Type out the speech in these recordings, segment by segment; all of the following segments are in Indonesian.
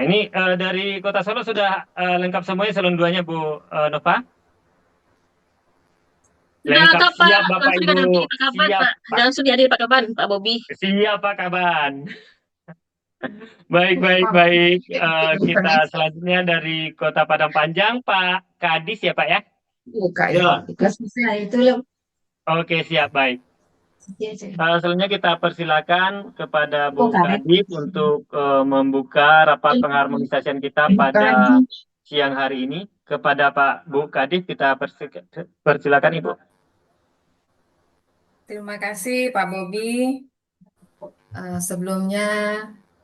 ini dari Kota Solo sudah lengkap semuanya eselon 2-nya Bu Nova? Sudah Lengkap kapan siap Bapak langsung Ibu. hadir Pak Kaban, Siap Pak? Pak. Langsung hadir Pak Kaban, Pak Bobi. Siap Pak Kaban. Baik, baik, baik. Kita selanjutnya dari Kota Padang Panjang, Pak Kadis ya Pak ya? Buka ya. Ya. Nah, itu loh. Oke, siap, baik. Selanjutnya kita persilakan kepada Bu Buka deh. Kadis untuk membuka rapat pengharmonisasian kita Buka pada lagi. siang hari ini. Kepada Pak Bu Kadis kita persilakan Ibu. Terima kasih Pak Bobi. Sebelumnya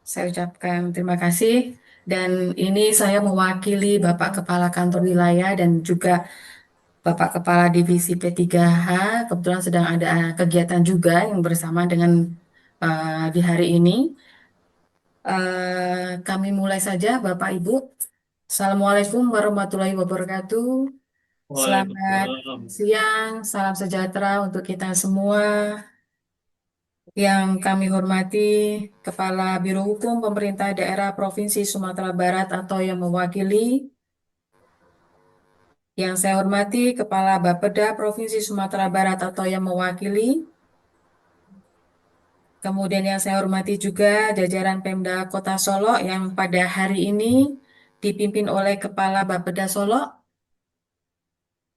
saya ucapkan terima kasih dan ini saya mewakili Bapak Kepala Kantor Wilayah dan juga Bapak Kepala Divisi P3H. Kebetulan sedang ada kegiatan juga yang bersama dengan di hari ini. Kami mulai saja Bapak Ibu. Assalamualaikum warahmatullahi wabarakatuh. Selamat Waalaikumsalam. siang, salam sejahtera untuk kita semua. Yang kami hormati Kepala Biro Hukum Pemerintah Daerah Provinsi Sumatera Barat atau yang mewakili. Yang saya hormati Kepala Bapeda Provinsi Sumatera Barat atau yang mewakili. Kemudian yang saya hormati juga jajaran Pemda Kota Solo yang pada hari ini dipimpin oleh Kepala Bapeda Solo.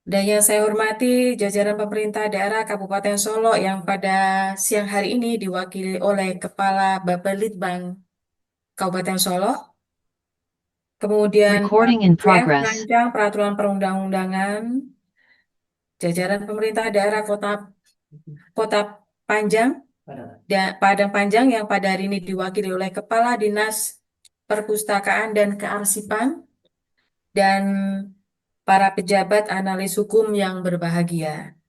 Dan yang saya hormati jajaran pemerintah daerah Kabupaten Solo yang pada siang hari ini diwakili oleh Kepala Bapelitbang Kabupaten Solo. Kemudian Recording in BF progress. Perancang Peraturan Perundang-undangan, jajaran pemerintah daerah Kota Panjang, Padang Panjang yang pada hari ini diwakili oleh Kepala Dinas Perpustakaan dan Kearsipan, dan para pejabat analis hukum yang berbahagia.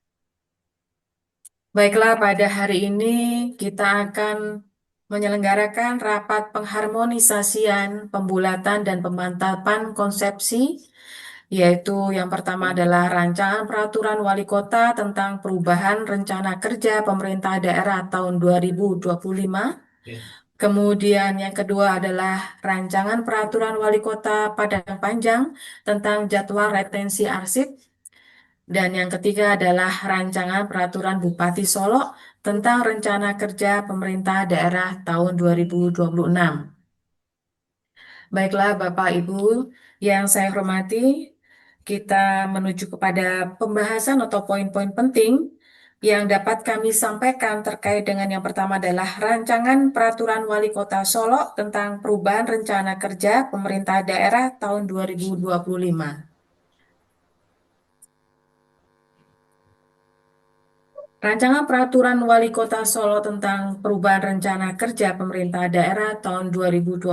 Baiklah, pada hari ini kita akan menyelenggarakan rapat pengharmonisasian, pembulatan, dan pemantapan konsepsi, yaitu yang pertama adalah rancangan peraturan wali kota tentang perubahan rencana kerja pemerintah daerah tahun 2025. Kemudian yang kedua adalah rancangan peraturan wali kota Padang Panjang tentang jadwal retensi arsip. Dan yang ketiga adalah rancangan peraturan Bupati Solo tentang rencana kerja pemerintah daerah tahun 2026. Baiklah Bapak Ibu yang saya hormati, kita menuju kepada pembahasan atau poin-poin penting yang dapat kami sampaikan terkait dengan yang pertama adalah rancangan peraturan wali kota Solo tentang perubahan rencana kerja pemerintah daerah tahun 2025. Rancangan Peraturan Wali Kota Solo tentang perubahan rencana kerja pemerintah daerah tahun 2025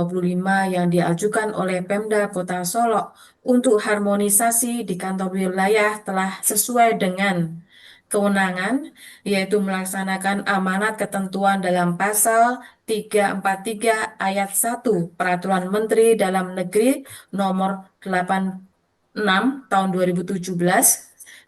yang diajukan oleh Pemda Kota Solo untuk harmonisasi di kantor wilayah telah sesuai dengan kewenangan, yaitu melaksanakan amanat ketentuan dalam pasal 343 ayat 1 Peraturan Menteri Dalam Negeri nomor 86 tahun 2017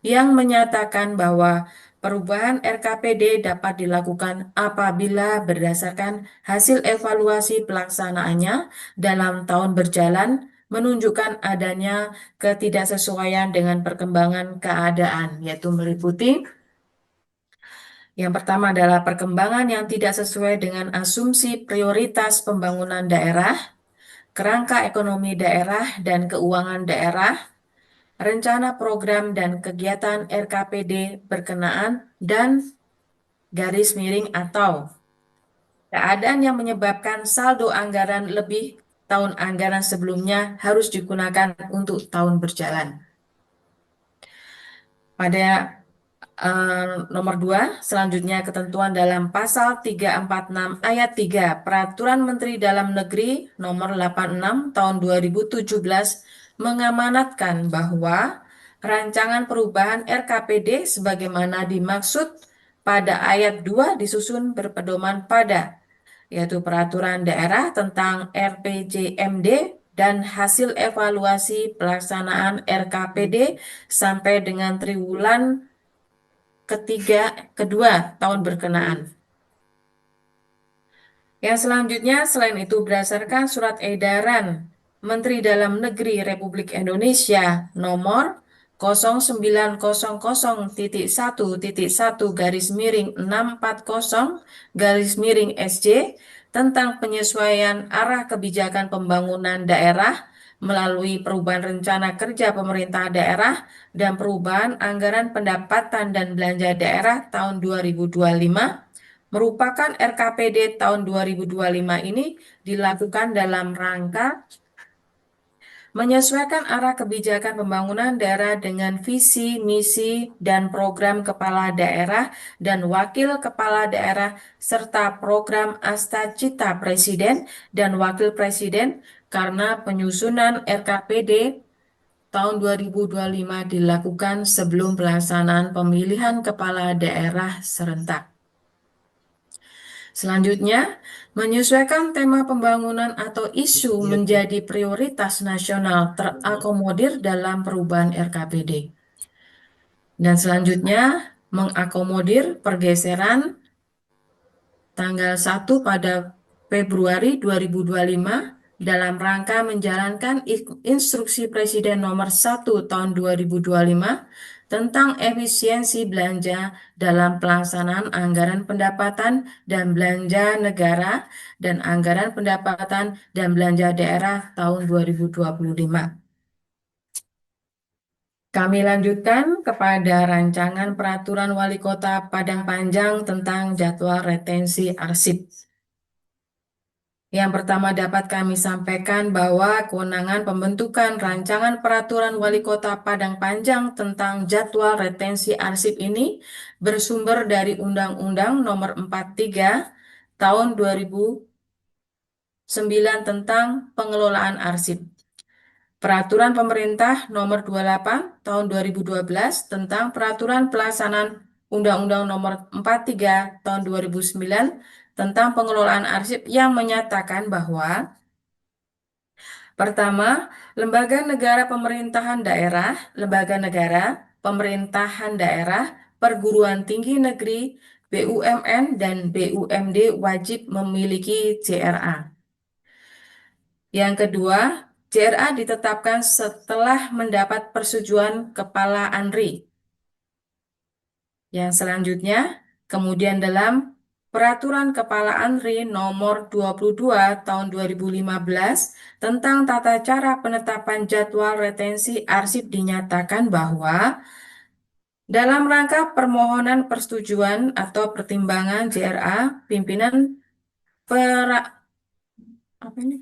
yang menyatakan bahwa perubahan RKPD dapat dilakukan apabila berdasarkan hasil evaluasi pelaksanaannya dalam tahun berjalan menunjukkan adanya ketidaksesuaian dengan perkembangan keadaan, yaitu meliputi yang pertama adalah perkembangan yang tidak sesuai dengan asumsi prioritas pembangunan daerah, kerangka ekonomi daerah dan keuangan daerah, rencana program dan kegiatan RKPD berkenaan, dan garis miring atau keadaan yang menyebabkan saldo anggaran lebih tahun anggaran sebelumnya harus digunakan untuk tahun berjalan. Pada nomor 2, selanjutnya ketentuan dalam pasal 346 ayat 3 Peraturan Menteri Dalam Negeri nomor 86 tahun 2017 mengamanatkan bahwa rancangan perubahan RKPD sebagaimana dimaksud pada ayat 2 disusun berpedoman pada, yaitu peraturan daerah tentang RPJMD dan hasil evaluasi pelaksanaan RKPD sampai dengan triwulan kedua tahun berkenaan. Yang selanjutnya, selain itu berdasarkan surat edaran Menteri Dalam Negeri Republik Indonesia nomor 0900.1.1/640 tentang penyesuaian arah kebijakan pembangunan daerah melalui perubahan rencana kerja pemerintah daerah dan perubahan anggaran pendapatan dan belanja daerah tahun 2025 merupakan RKPD tahun 2025 ini dilakukan dalam rangka menyesuaikan arah kebijakan pembangunan daerah dengan visi, misi, dan program kepala daerah dan wakil kepala daerah serta program Asta Cita Presiden dan Wakil Presiden karena penyusunan RKPD tahun 2025 dilakukan sebelum pelaksanaan pemilihan kepala daerah serentak. Selanjutnya, menyesuaikan tema pembangunan atau isu menjadi prioritas nasional terakomodir dalam perubahan RKPD. Dan selanjutnya, mengakomodir pergeseran tanggal 1 pada Februari 2025 dalam rangka menjalankan Instruksi Presiden Nomor 1 Tahun 2025 tentang efisiensi belanja dalam pelaksanaan anggaran pendapatan dan belanja negara dan anggaran pendapatan dan belanja daerah tahun 2025. Kami lanjutkan kepada rancangan peraturan Wali Kota Padang Panjang tentang jadwal retensi arsip. Yang pertama dapat kami sampaikan bahwa kewenangan pembentukan rancangan peraturan Wali Kota Padang Panjang tentang jadwal retensi arsip ini bersumber dari Undang-Undang Nomor 43 Tahun 2009 tentang pengelolaan arsip. Peraturan Pemerintah Nomor 28 Tahun 2012 tentang Peraturan Pelaksanaan Undang-Undang Nomor 43 Tahun 2009 tentang pengelolaan arsip yang menyatakan bahwa pertama, lembaga negara pemerintahan daerah, lembaga negara, pemerintahan daerah, perguruan tinggi negeri, BUMN, dan BUMD wajib memiliki JRA. Yang kedua, JRA ditetapkan setelah mendapat persetujuan Kepala ANRI. Yang selanjutnya, kemudian dalam Peraturan Kepala ANRI Nomor 22 Tahun 2015 tentang tata cara penetapan jadwal retensi arsip dinyatakan bahwa dalam rangka permohonan persetujuan atau pertimbangan JRA, pimpinan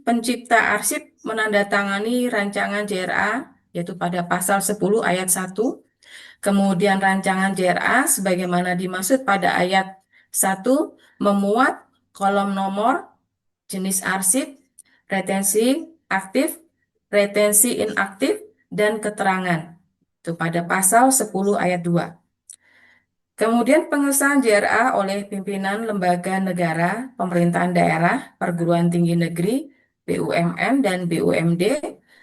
pencipta arsip menandatangani rancangan JRA yaitu pada pasal 10 ayat 1. Kemudian rancangan JRA sebagaimana dimaksud pada ayat 1 memuat kolom nomor, jenis arsip, retensi aktif, retensi inaktif, dan keterangan. Itu pada pasal 10 ayat 2. Kemudian pengesahan JRA oleh pimpinan lembaga negara, pemerintahan daerah, perguruan tinggi negeri, BUMN, dan BUMD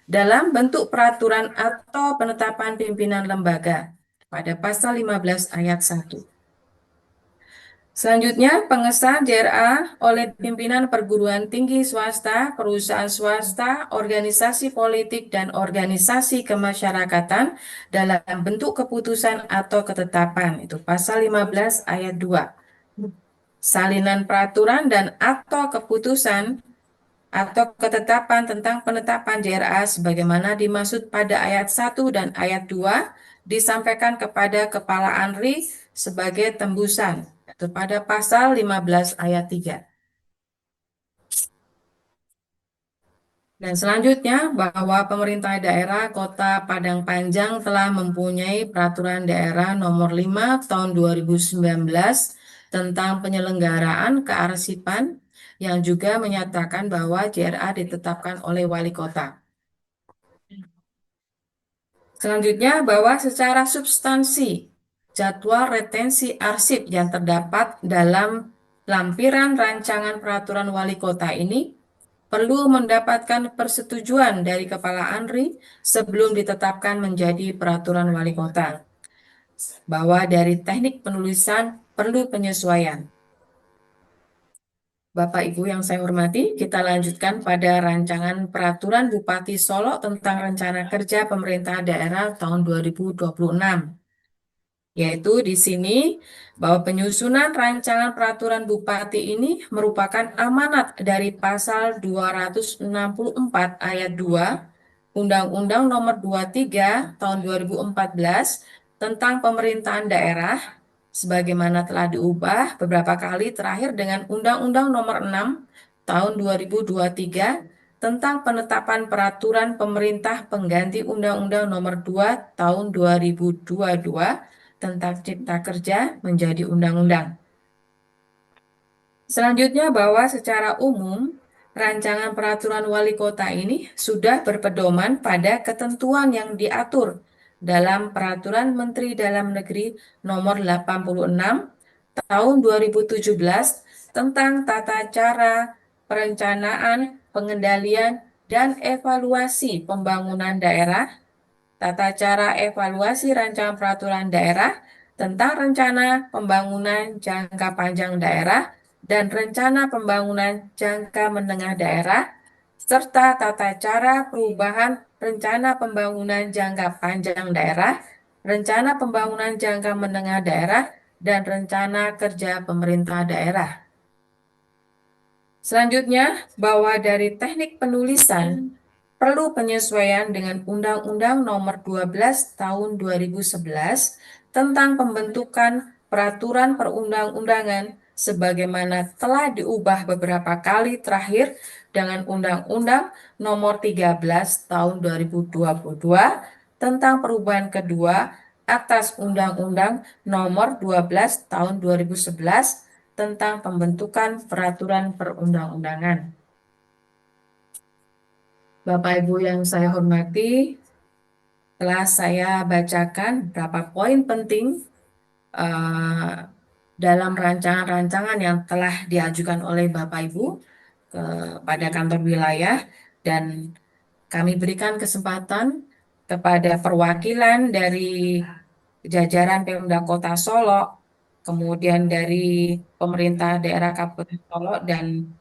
dalam bentuk peraturan atau penetapan pimpinan lembaga pada pasal 15 ayat 1. Selanjutnya, pengesahan JRA oleh pimpinan perguruan tinggi swasta, perusahaan swasta, organisasi politik, dan organisasi kemasyarakatan dalam bentuk keputusan atau ketetapan. Itu pasal 15 ayat 2. Salinan peraturan dan atau keputusan atau ketetapan tentang penetapan JRA sebagaimana dimaksud pada ayat 1 dan ayat 2 disampaikan kepada Kepala ANRI sebagai tembusan pada pasal 15 ayat 3. Dan selanjutnya bahwa pemerintah daerah Kota Padang Panjang telah mempunyai peraturan daerah nomor 5 tahun 2019 tentang penyelenggaraan kearsipan yang juga menyatakan bahwa JRA ditetapkan oleh wali kota. Selanjutnya bahwa secara substansi jadwal retensi arsip yang terdapat dalam lampiran rancangan peraturan wali kota ini perlu mendapatkan persetujuan dari Kepala ANRI sebelum ditetapkan menjadi peraturan wali kota. Bahwa dari teknik penulisan perlu penyesuaian. Bapak Ibu yang saya hormati, kita lanjutkan pada rancangan peraturan Bupati Solo tentang rencana kerja pemerintah daerah tahun 2026. Yaitu di sini bahwa penyusunan rancangan peraturan bupati ini merupakan amanat dari pasal 264 ayat 2 Undang-Undang Nomor 23 Tahun 2014 tentang pemerintahan daerah sebagaimana telah diubah beberapa kali terakhir dengan Undang-Undang Nomor 6 Tahun 2023 tentang penetapan peraturan pemerintah pengganti Undang-Undang Nomor 2 Tahun 2022 tentang Cipta Kerja menjadi undang-undang. Selanjutnya bahwa secara umum rancangan peraturan wali kota ini sudah berpedoman pada ketentuan yang diatur dalam Peraturan Menteri Dalam Negeri Nomor 86 Tahun 2017 tentang tata cara perencanaan, pengendalian, dan evaluasi pembangunan daerah, tata cara evaluasi rancangan peraturan daerah tentang rencana pembangunan jangka panjang daerah dan rencana pembangunan jangka menengah daerah, serta tata cara perubahan rencana pembangunan jangka panjang daerah, rencana pembangunan jangka menengah daerah, dan rencana kerja pemerintah daerah. Selanjutnya, bahwa dari teknik penulisan perlu penyesuaian dengan Undang-Undang Nomor 12 Tahun 2011 tentang pembentukan peraturan perundang-undangan sebagaimana telah diubah beberapa kali terakhir dengan Undang-Undang Nomor 13 Tahun 2022 tentang perubahan kedua atas Undang-Undang Nomor 12 Tahun 2011 tentang pembentukan peraturan perundang-undangan. Bapak Ibu yang saya hormati, telah saya bacakan beberapa poin penting dalam rancangan-rancangan yang telah diajukan oleh Bapak Ibu kepada kantor wilayah, dan kami berikan kesempatan kepada perwakilan dari jajaran Pemda Kota Solo, kemudian dari pemerintah daerah Kabupaten Solo dan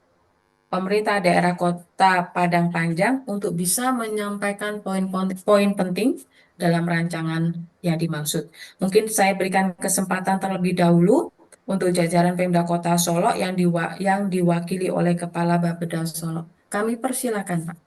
pemerintah daerah Kota Padang Panjang untuk bisa menyampaikan poin-poin penting dalam rancangan yang dimaksud. Mungkin saya berikan kesempatan terlebih dahulu untuk jajaran Pemda Kota Solo yang diwakili oleh Kepala Bapeda Solo. Kami persilakan, Pak.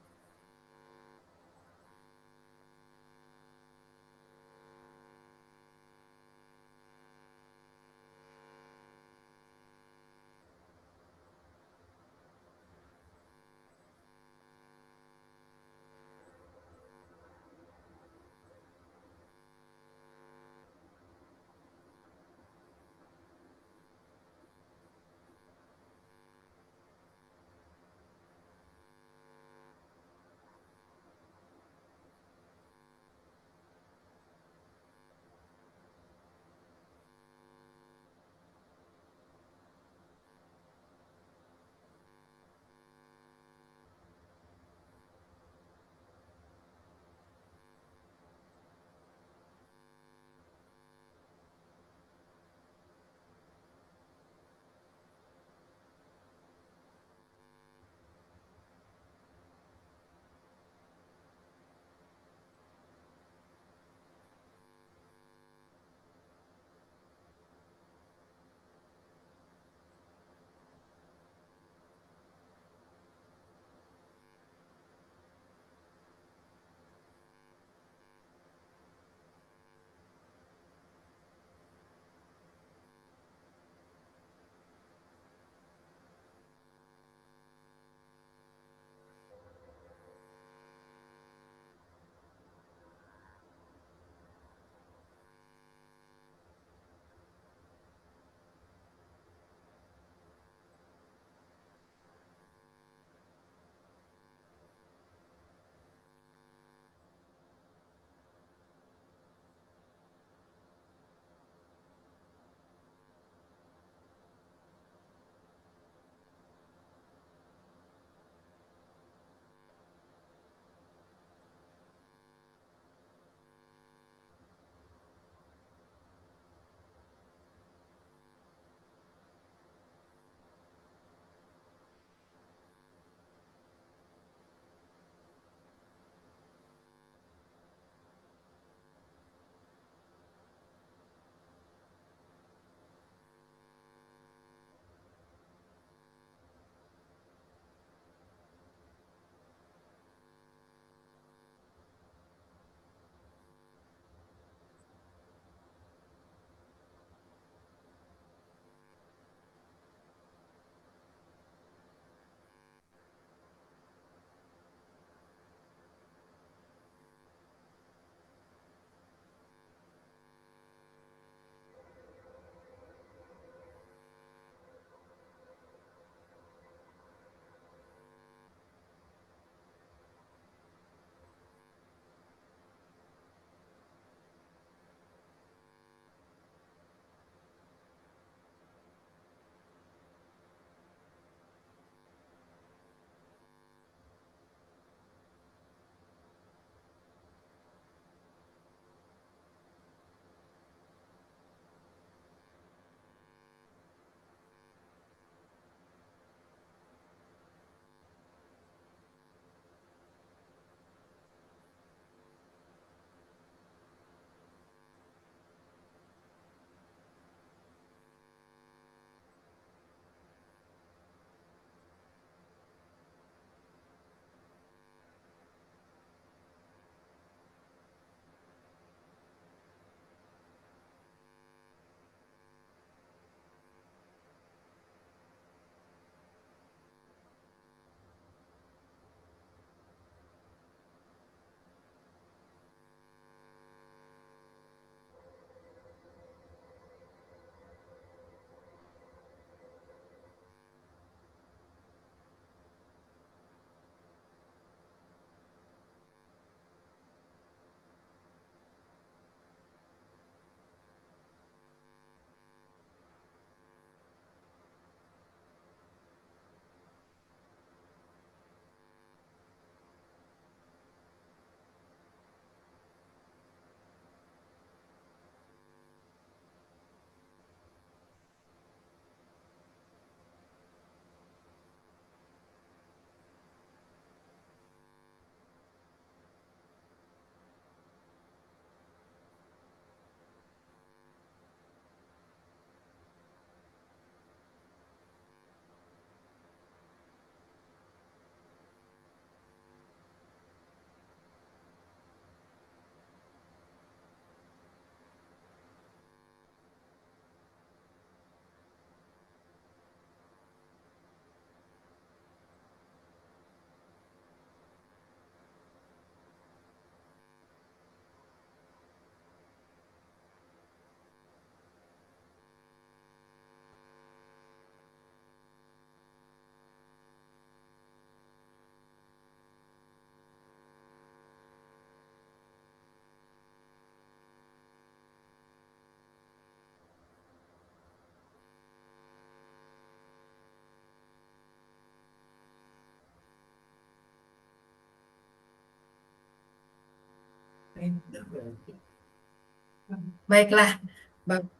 Baiklah,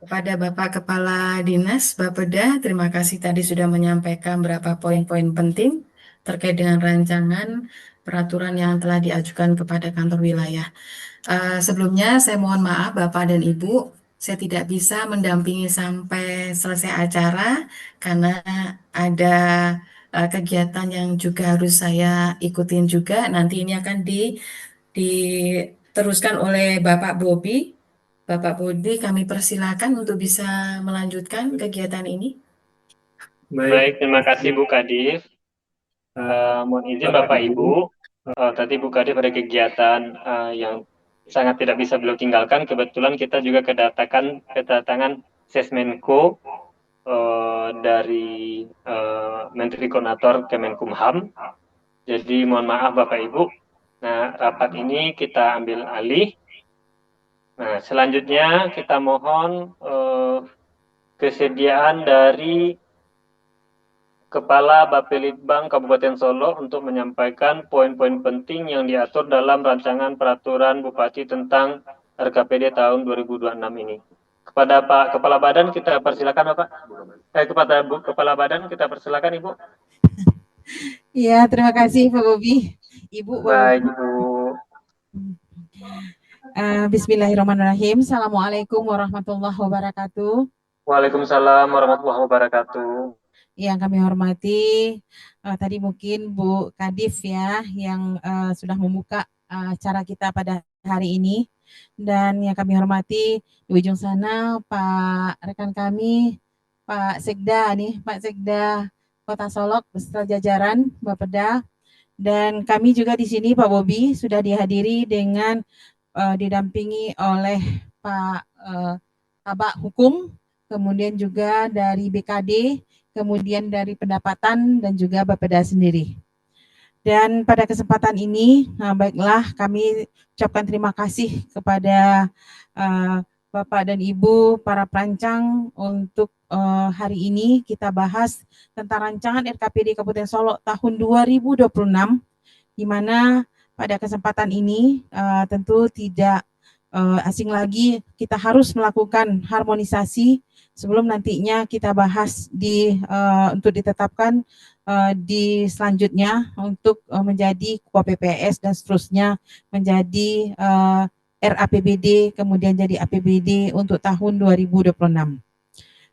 kepada Bapak Kepala Dinas Bapeda, terima kasih tadi sudah menyampaikan beberapa poin-poin penting terkait dengan rancangan peraturan yang telah diajukan kepada kantor wilayah. Sebelumnya saya mohon maaf Bapak dan Ibu, saya tidak bisa mendampingi sampai selesai acara karena ada kegiatan yang juga harus saya ikutin juga. Nanti ini akan diteruskan oleh Bapak Bobi. Bapak Bobi, kami persilakan untuk bisa melanjutkan kegiatan ini. Baik, terima kasih Bu Kadif. Mohon izin Bapak Ibu, tadi Bu Kadif ada kegiatan yang sangat tidak bisa beliau tinggalkan. Kebetulan kita juga kedatangan Sesmenko dari Menteri Koordinator Kemenkumham. Jadi mohon maaf Bapak Ibu. Nah, rapat ini kita ambil alih. Nah, selanjutnya kita mohon kesediaan dari Kepala Bapelitbang Kabupaten Solo untuk menyampaikan poin-poin penting yang diatur dalam rancangan peraturan Bupati tentang RKPD tahun 2026 ini. Kepada Pak Kepala Badan kita persilakan Bapak. Kepada Bu Kepala Badan kita persilakan Ibu. Iya, terima kasih Pak Bobi. Ibu, Baik Ibu. Bismillahirrahmanirrahim. Assalamualaikum warahmatullahi wabarakatuh. Waalaikumsalam warahmatullahi wabarakatuh. Yang kami hormati, tadi mungkin Bu Kadif ya yang sudah membuka acara kita pada hari ini. Dan yang kami hormati di ujung sana Pak rekan kami, Pak Sekda nih, Pak Sekda Kota Solok beserta jajaran Bapeda. Dan kami juga di sini Pak Bobi sudah dihadiri dengan didampingi oleh Pak Kabak Hukum, kemudian juga dari BKD, kemudian dari pendapatan dan juga Bapeda sendiri. Dan pada kesempatan ini, baiklah kami ucapkan terima kasih kepada Bapak dan Ibu para perancang untuk hari ini kita bahas tentang rancangan RKPD Kabupaten Solo tahun 2026, di mana pada kesempatan ini tentu tidak asing lagi kita harus melakukan harmonisasi sebelum nantinya kita bahas untuk ditetapkan di selanjutnya untuk menjadi Kuap PPS dan seterusnya menjadi RAPBD kemudian jadi APBD untuk tahun 2026.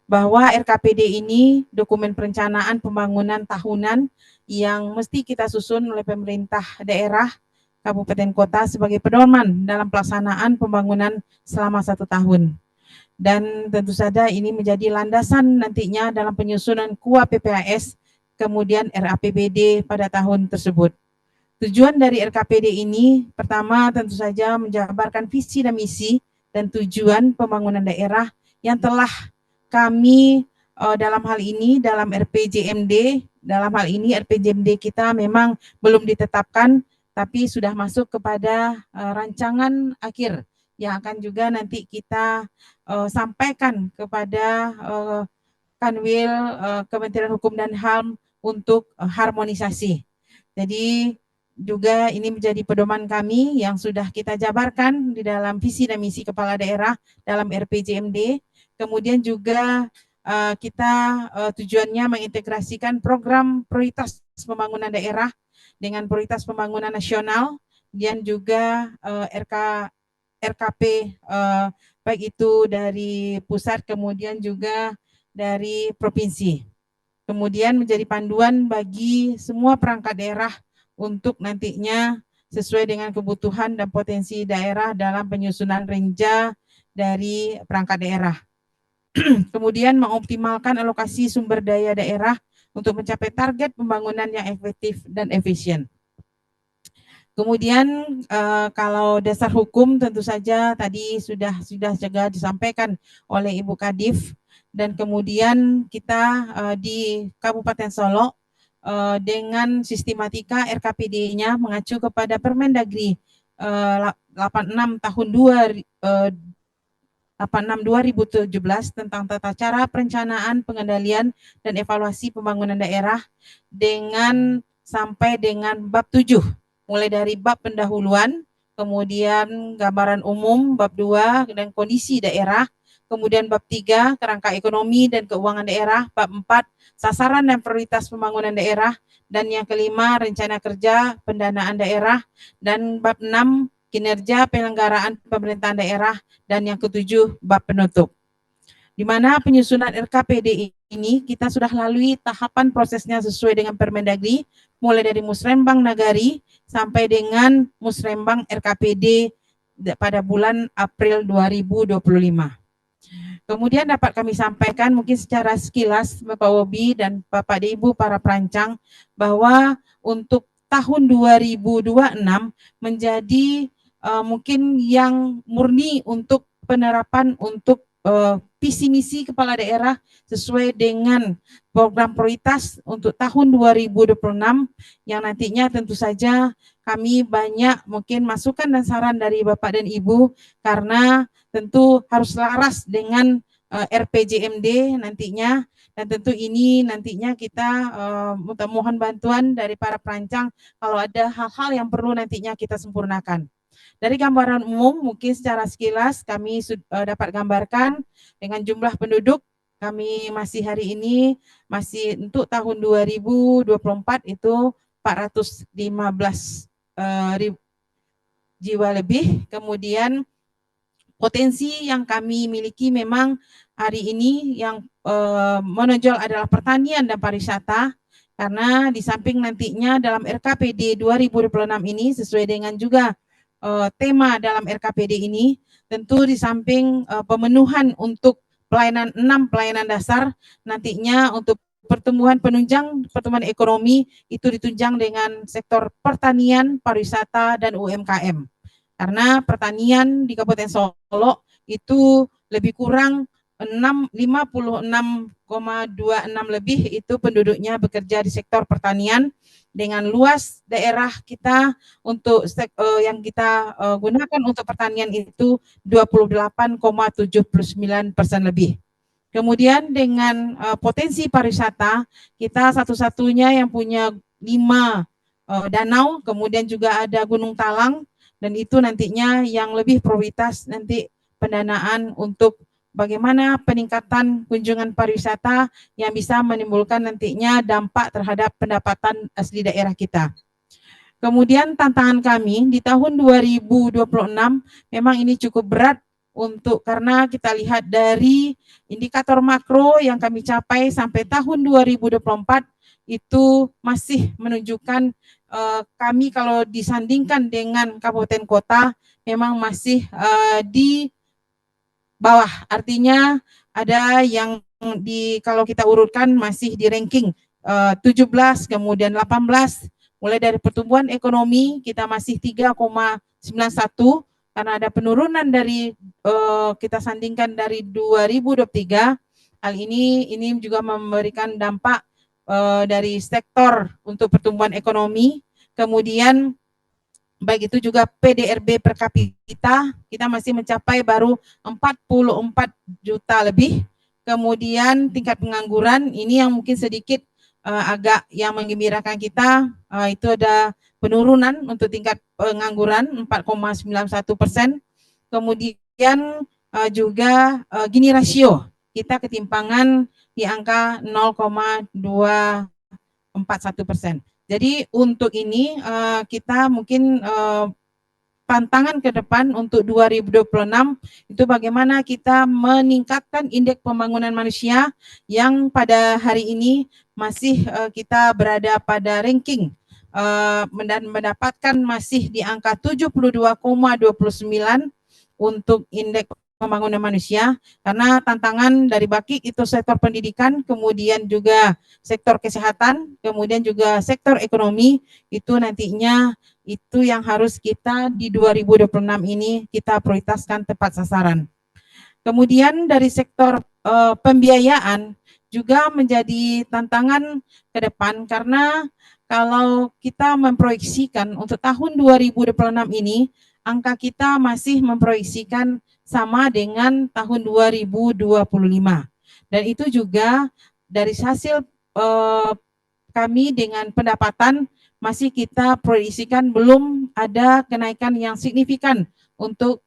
Bahwa RKPD ini dokumen perencanaan pembangunan tahunan yang mesti kita susun oleh pemerintah daerah kabupaten kota sebagai pedoman dalam pelaksanaan pembangunan selama 1 tahun. Dan tentu saja ini menjadi landasan nantinya dalam penyusunan Kuap PPAS kemudian RAPBD pada tahun tersebut. Tujuan dari RKPD ini pertama tentu saja menjabarkan visi dan misi dan tujuan pembangunan daerah yang telah kami dalam hal ini dalam RPJMD, dalam hal ini RPJMD kita memang belum ditetapkan tapi sudah masuk kepada rancangan akhir yang akan juga nanti kita sampaikan kepada Kanwil Kementerian Hukum dan HAM untuk harmonisasi. Jadi juga ini menjadi pedoman kami yang sudah kita jabarkan di dalam visi dan misi kepala daerah dalam RPJMD. Kemudian juga kita tujuannya mengintegrasikan program prioritas pembangunan daerah dengan prioritas pembangunan nasional dan juga RKP baik itu dari pusat kemudian juga dari provinsi. Kemudian menjadi panduan bagi semua perangkat daerah untuk nantinya sesuai dengan kebutuhan dan potensi daerah dalam penyusunan renja dari perangkat daerah. Kemudian mengoptimalkan alokasi sumber daya daerah untuk mencapai target pembangunan yang efektif dan efisien. Kemudian kalau dasar hukum tentu saja tadi sudah juga disampaikan oleh Ibu Kadif dan kemudian kita di Kabupaten Solo dengan sistematika RKPD-nya mengacu kepada Permendagri 86 tahun 2017 tentang tata cara perencanaan, pengendalian, dan evaluasi pembangunan daerah dengan sampai dengan bab 7, mulai dari bab pendahuluan, kemudian gambaran umum bab 2 dan kondisi daerah, kemudian bab 3 kerangka ekonomi dan keuangan daerah, bab 4 sasaran dan prioritas pembangunan daerah, dan yang kelima rencana kerja pendanaan daerah, dan bab 6 kinerja penyelenggaraan pemerintahan daerah, dan yang ketujuh bab penutup. Di mana penyusunan RKPD ini kita sudah lalui tahapan prosesnya sesuai dengan Permendagri, mulai dari Musrembang Nagari sampai dengan Musrembang RKPD pada bulan April 2025. Kemudian dapat kami sampaikan mungkin secara sekilas Bapak Wobi dan Bapak dan Ibu para perancang bahwa untuk tahun 2026 menjadi mungkin yang murni untuk penerapan untuk visi misi kepala daerah sesuai dengan program prioritas untuk tahun 2026 yang nantinya tentu saja kami banyak mungkin masukan dan saran dari Bapak dan Ibu karena tentu harus selaras dengan RPJMD nantinya, dan tentu ini nantinya kita mohon bantuan dari para perancang kalau ada hal-hal yang perlu nantinya kita sempurnakan. Dari gambaran umum mungkin secara sekilas kami dapat gambarkan dengan jumlah penduduk kami masih hari ini masih untuk tahun 2024 itu 415 jiwa lebih. Kemudian potensi yang kami miliki memang hari ini yang menonjol adalah pertanian dan pariwisata, karena di samping nantinya dalam RKPD 2026 ini sesuai dengan juga tema dalam RKPD ini, tentu di samping pemenuhan untuk pelayanan 6 pelayanan dasar, nantinya untuk pertumbuhan penunjang pertumbuhan ekonomi itu ditunjang dengan sektor pertanian, pariwisata, dan UMKM. Karena pertanian di Kabupaten Solo itu lebih kurang 56,26 lebih itu penduduknya bekerja di sektor pertanian, dengan luas daerah kita untuk yang kita gunakan untuk pertanian itu 28,79% lebih. Kemudian dengan potensi pariwisata, kita satu-satunya yang punya 5 danau, kemudian juga ada Gunung Talang, dan itu nantinya yang lebih prioritas nanti pendanaan untuk bagaimana peningkatan kunjungan pariwisata yang bisa menimbulkan nantinya dampak terhadap pendapatan asli daerah kita. Kemudian tantangan kami di tahun 2026 memang ini cukup berat untuk karena kita lihat dari indikator makro yang kami capai sampai tahun 2024 itu masih menunjukkan kami kalau disandingkan dengan kabupaten kota memang masih di bawah, artinya ada yang kalau kita urutkan masih di ranking 17, kemudian 18, mulai dari pertumbuhan ekonomi kita masih 3,91 karena ada penurunan dari kita sandingkan dari 2023. Hal ini juga memberikan dampak dari sektor untuk pertumbuhan ekonomi. Kemudian baik itu juga PDRB per kapita kita masih mencapai baru 44 juta lebih. Kemudian tingkat pengangguran ini yang mungkin sedikit agak yang menggembirakan kita, itu ada penurunan untuk tingkat pengangguran 4,91%. Kemudian juga Gini rasio kita ketimpangan di angka 0,241%. Jadi untuk ini kita mungkin tantangan ke depan untuk 2026 itu bagaimana kita meningkatkan indeks pembangunan manusia yang pada hari ini masih kita berada pada ranking dan mendapatkan masih di angka 72,29 untuk indeks pembangunan manusia, karena tantangan dari BAKIK itu sektor pendidikan, kemudian juga sektor kesehatan, kemudian juga sektor ekonomi, itu nantinya itu yang harus kita di 2026 ini kita prioritaskan tepat sasaran. Kemudian dari sektor pembiayaan juga menjadi tantangan ke depan, karena kalau kita memproyeksikan untuk tahun 2026 ini, angka kita masih memproyeksikan sama dengan tahun 2025. Dan itu juga dari hasil kami dengan pendapatan masih kita proyeksikan belum ada kenaikan yang signifikan untuk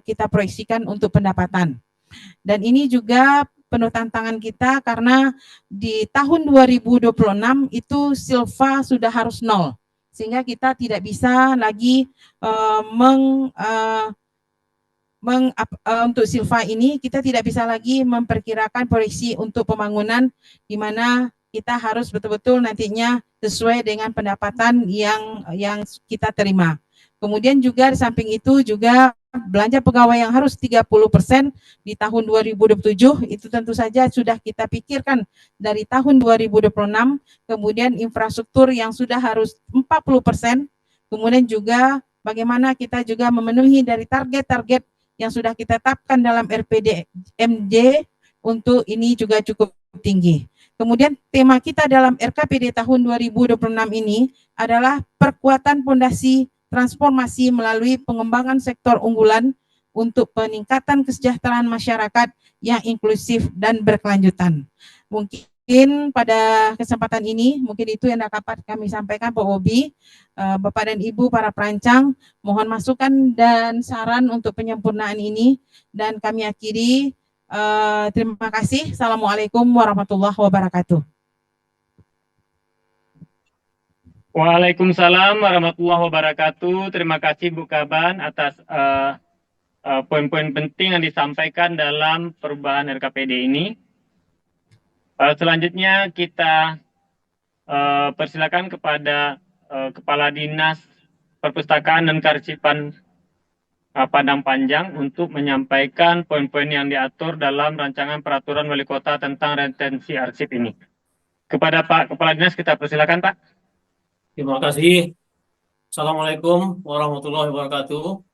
kita proyeksikan untuk pendapatan. Dan ini juga penuh tantangan kita karena di tahun 2026 itu silva sudah harus nol, sehingga kita tidak bisa lagi untuk silva ini kita tidak bisa lagi memperkirakan proyeksi untuk pembangunan di mana kita harus betul-betul nantinya sesuai dengan pendapatan yang kita terima. Kemudian juga di samping itu juga belanja pegawai yang harus 30% di tahun 2027 itu tentu saja sudah kita pikirkan dari tahun 2026, kemudian infrastruktur yang sudah harus 40%, kemudian juga bagaimana kita juga memenuhi dari target-target yang sudah kita tetapkan dalam RPDMD untuk ini juga cukup tinggi. Kemudian tema kita dalam RKPD tahun 2026 ini adalah perkuatan fondasi transformasi melalui pengembangan sektor unggulan untuk peningkatan kesejahteraan masyarakat yang inklusif dan berkelanjutan. Mungkin pada kesempatan ini, mungkin itu yang dapat kami sampaikan Pak Bobi, Bapak dan Ibu para perancang, mohon masukan dan saran untuk penyempurnaan ini, dan kami akhiri. Terima kasih. Assalamualaikum warahmatullahi wabarakatuh. Waalaikumsalam warahmatullahi wabarakatuh. Terima kasih Bu Kaban atas poin-poin penting yang disampaikan dalam perubahan RKPD ini. Selanjutnya kita persilakan kepada Kepala Dinas Perpustakaan dan Kearsipan Padang Panjang untuk menyampaikan poin-poin yang diatur dalam rancangan peraturan wali kota tentang retensi arsip ini. Kepada Pak Kepala Dinas kita persilakan Pak. Terima kasih. Assalamualaikum warahmatullahi wabarakatuh.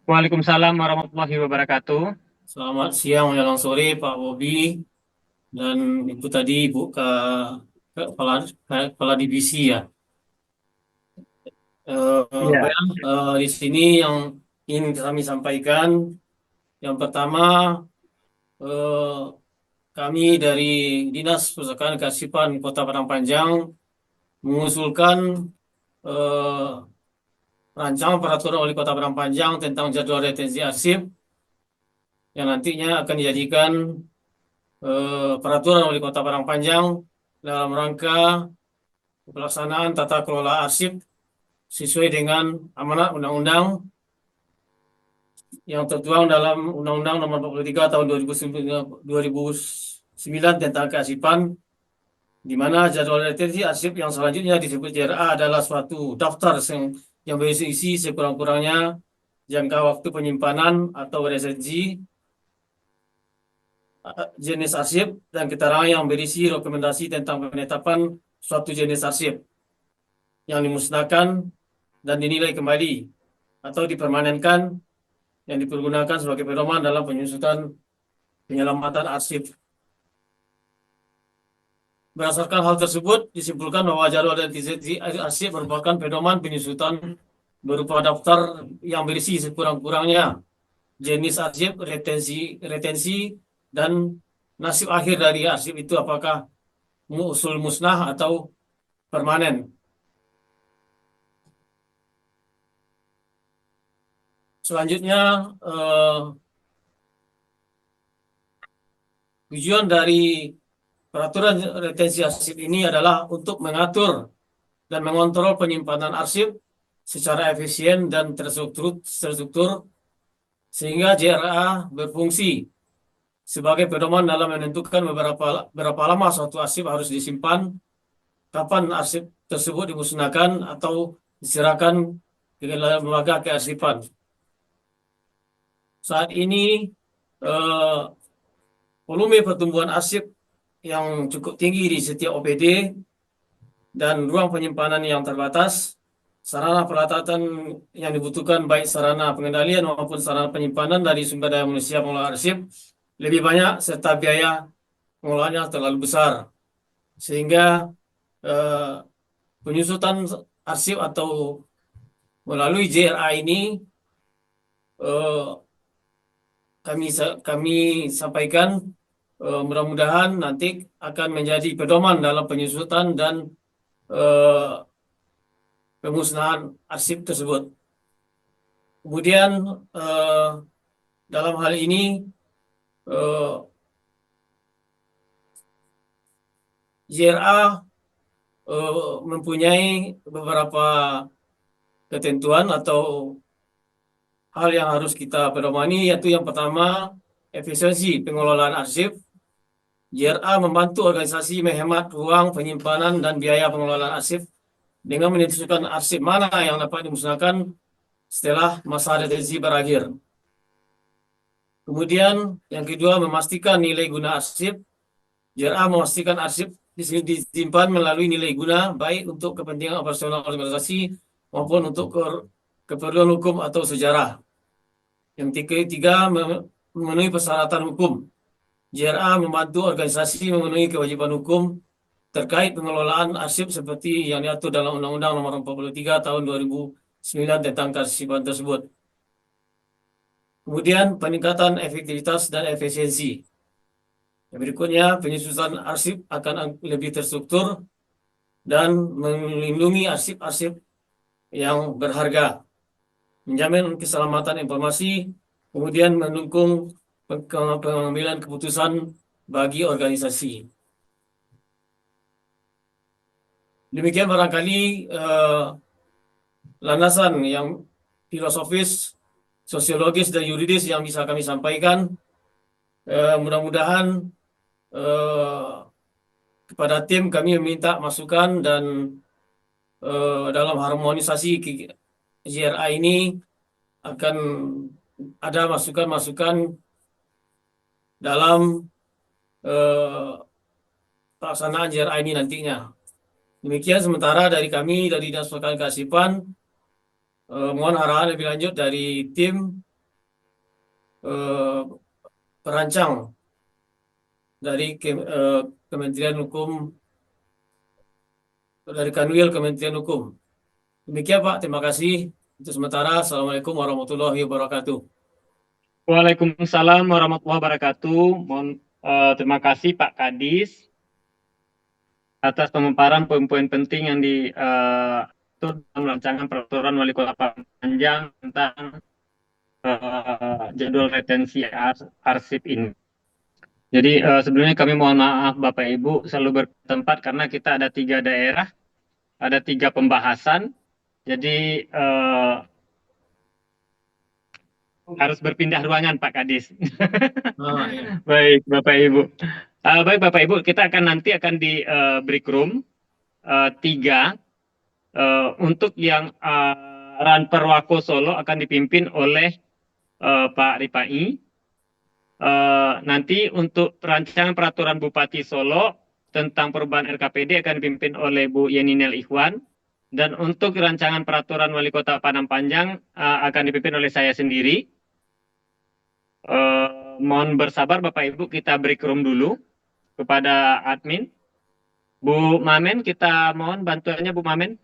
Waalaikumsalam warahmatullahi wabarakatuh. Selamat siang menjelang sore Pak Bobi dan Ibu tadi Ibu Kepala Divisi ya. Di sini yang ingin kami sampaikan, yang pertama kami dari Dinas Perpustakaan Kearsipan Kota Padang Panjang mengusulkan rancangan peraturan wali Kota Padang Panjang tentang jadwal retensi arsip yang nantinya akan dijadikan peraturan wali Kota Padang Panjang dalam rangka pelaksanaan tata kelola arsip sesuai dengan amanat undang-undang yang tertuang dalam Undang-Undang Nomor 43 Tahun 2009 tentang kearsipan, di mana jadwal retensi arsip yang selanjutnya disebut JRA adalah suatu daftar yang berisi sekurang-kurangnya jangka waktu penyimpanan atau retensi, jenis arsip, dan keterangan yang berisi rekomendasi tentang penetapan suatu jenis arsip yang dimusnahkan dan dinilai kembali atau dipermanenkan yang dipergunakan sebagai pedoman dalam penyusutan penyelamatan arsip. Berdasarkan hal tersebut, disimpulkan bahwa jadwal retensi arsip merupakan pedoman penyusutan berupa daftar yang berisi sekurang-kurangnya jenis arsip, retensi, dan nasib akhir dari arsip itu apakah usul musnah atau permanen. Selanjutnya, tujuan dari peraturan retensi arsip ini adalah untuk mengatur dan mengontrol penyimpanan arsip secara efisien dan terstruktur sehingga JRA berfungsi sebagai pedoman dalam menentukan berapa lama suatu arsip harus disimpan, kapan arsip tersebut dimusnahkan atau diserahkan ke lembaga kearsipan. Saat ini volume pertumbuhan arsip yang cukup tinggi di setiap OPD dan ruang penyimpanan yang terbatas, sarana peralatan yang dibutuhkan baik sarana pengendalian maupun sarana penyimpanan dari sumber daya manusia pengelola arsip lebih banyak serta biaya pengelolaannya terlalu besar, sehingga penyusutan arsip atau melalui JRA ini kami sampaikan mudah-mudahan nanti akan menjadi pedoman dalam penyusutan dan pemusnahan arsip tersebut. Kemudian dalam hal ini JRA mempunyai beberapa ketentuan atau hal yang harus kita pedomani, yaitu yang pertama, efisiensi pengelolaan arsip. JRA membantu organisasi menghemat ruang penyimpanan dan biaya pengelolaan arsip dengan menentukan arsip mana yang dapat dimusnahkan setelah masa retensi berakhir. Kemudian yang kedua, memastikan nilai guna arsip. JRA memastikan arsip disimpan melalui nilai guna baik untuk kepentingan operasional organisasi maupun untuk keperluan hukum atau sejarah. Yang ketiga, memenuhi persyaratan hukum. JRA membantu organisasi memenuhi kewajiban hukum terkait pengelolaan arsip seperti yang diatur dalam Undang-Undang Nomor 43 Tahun 2009 tentang kearsipan tersebut. Kemudian peningkatan efektivitas dan efisiensi. Yang berikutnya, penyusunan arsip akan lebih terstruktur dan melindungi arsip-arsip yang berharga, menjamin keselamatan informasi, kemudian mendukung pengambilan keputusan bagi organisasi. Demikian barangkali landasan yang filosofis, sosiologis, dan yuridis yang bisa kami sampaikan. Mudah-mudahan kepada tim kami meminta masukan dan dalam harmonisasi JRA ini akan ada masukan-masukan dalam pelaksanaan JRA ini nantinya. Demikian sementara dari kami dari Dinas Perkawinan Kearsipan, mohon arahan lebih lanjut dari tim perancang dari Kementerian Hukum, dari Kanwil Kementerian Hukum. Demikian Pak, terima kasih. Untuk sementara, Assalamualaikum warahmatullahi wabarakatuh. Waalaikumsalam warahmatullahi wabarakatuh. Terima kasih Pak Kadis atas pemaparan poin-poin penting yang diatur dalam rancangan peraturan Wali Kota Panjang tentang jadwal retensi arsip ini. Jadi sebelumnya kami mohon maaf Bapak Ibu selalu bertempat karena kita ada 3 daerah, ada 3 pembahasan. Jadi harus berpindah ruangan Pak Kadis. Ya. Baik Bapak Ibu. Baik Bapak Ibu, kita nanti akan di break room 3 untuk yang Ranperwako Solo akan dipimpin oleh Pak Ripai. Nanti untuk rancangan peraturan Bupati Solo tentang perubahan RKPD akan dipimpin oleh Bu Yeninel Ikhwan. Dan untuk rancangan peraturan Wali Kota Padang Panjang akan dipimpin oleh saya sendiri. Mohon bersabar Bapak Ibu, kita break room dulu kepada admin. Bu Mamen, kita mohon bantuannya Bu Mamen.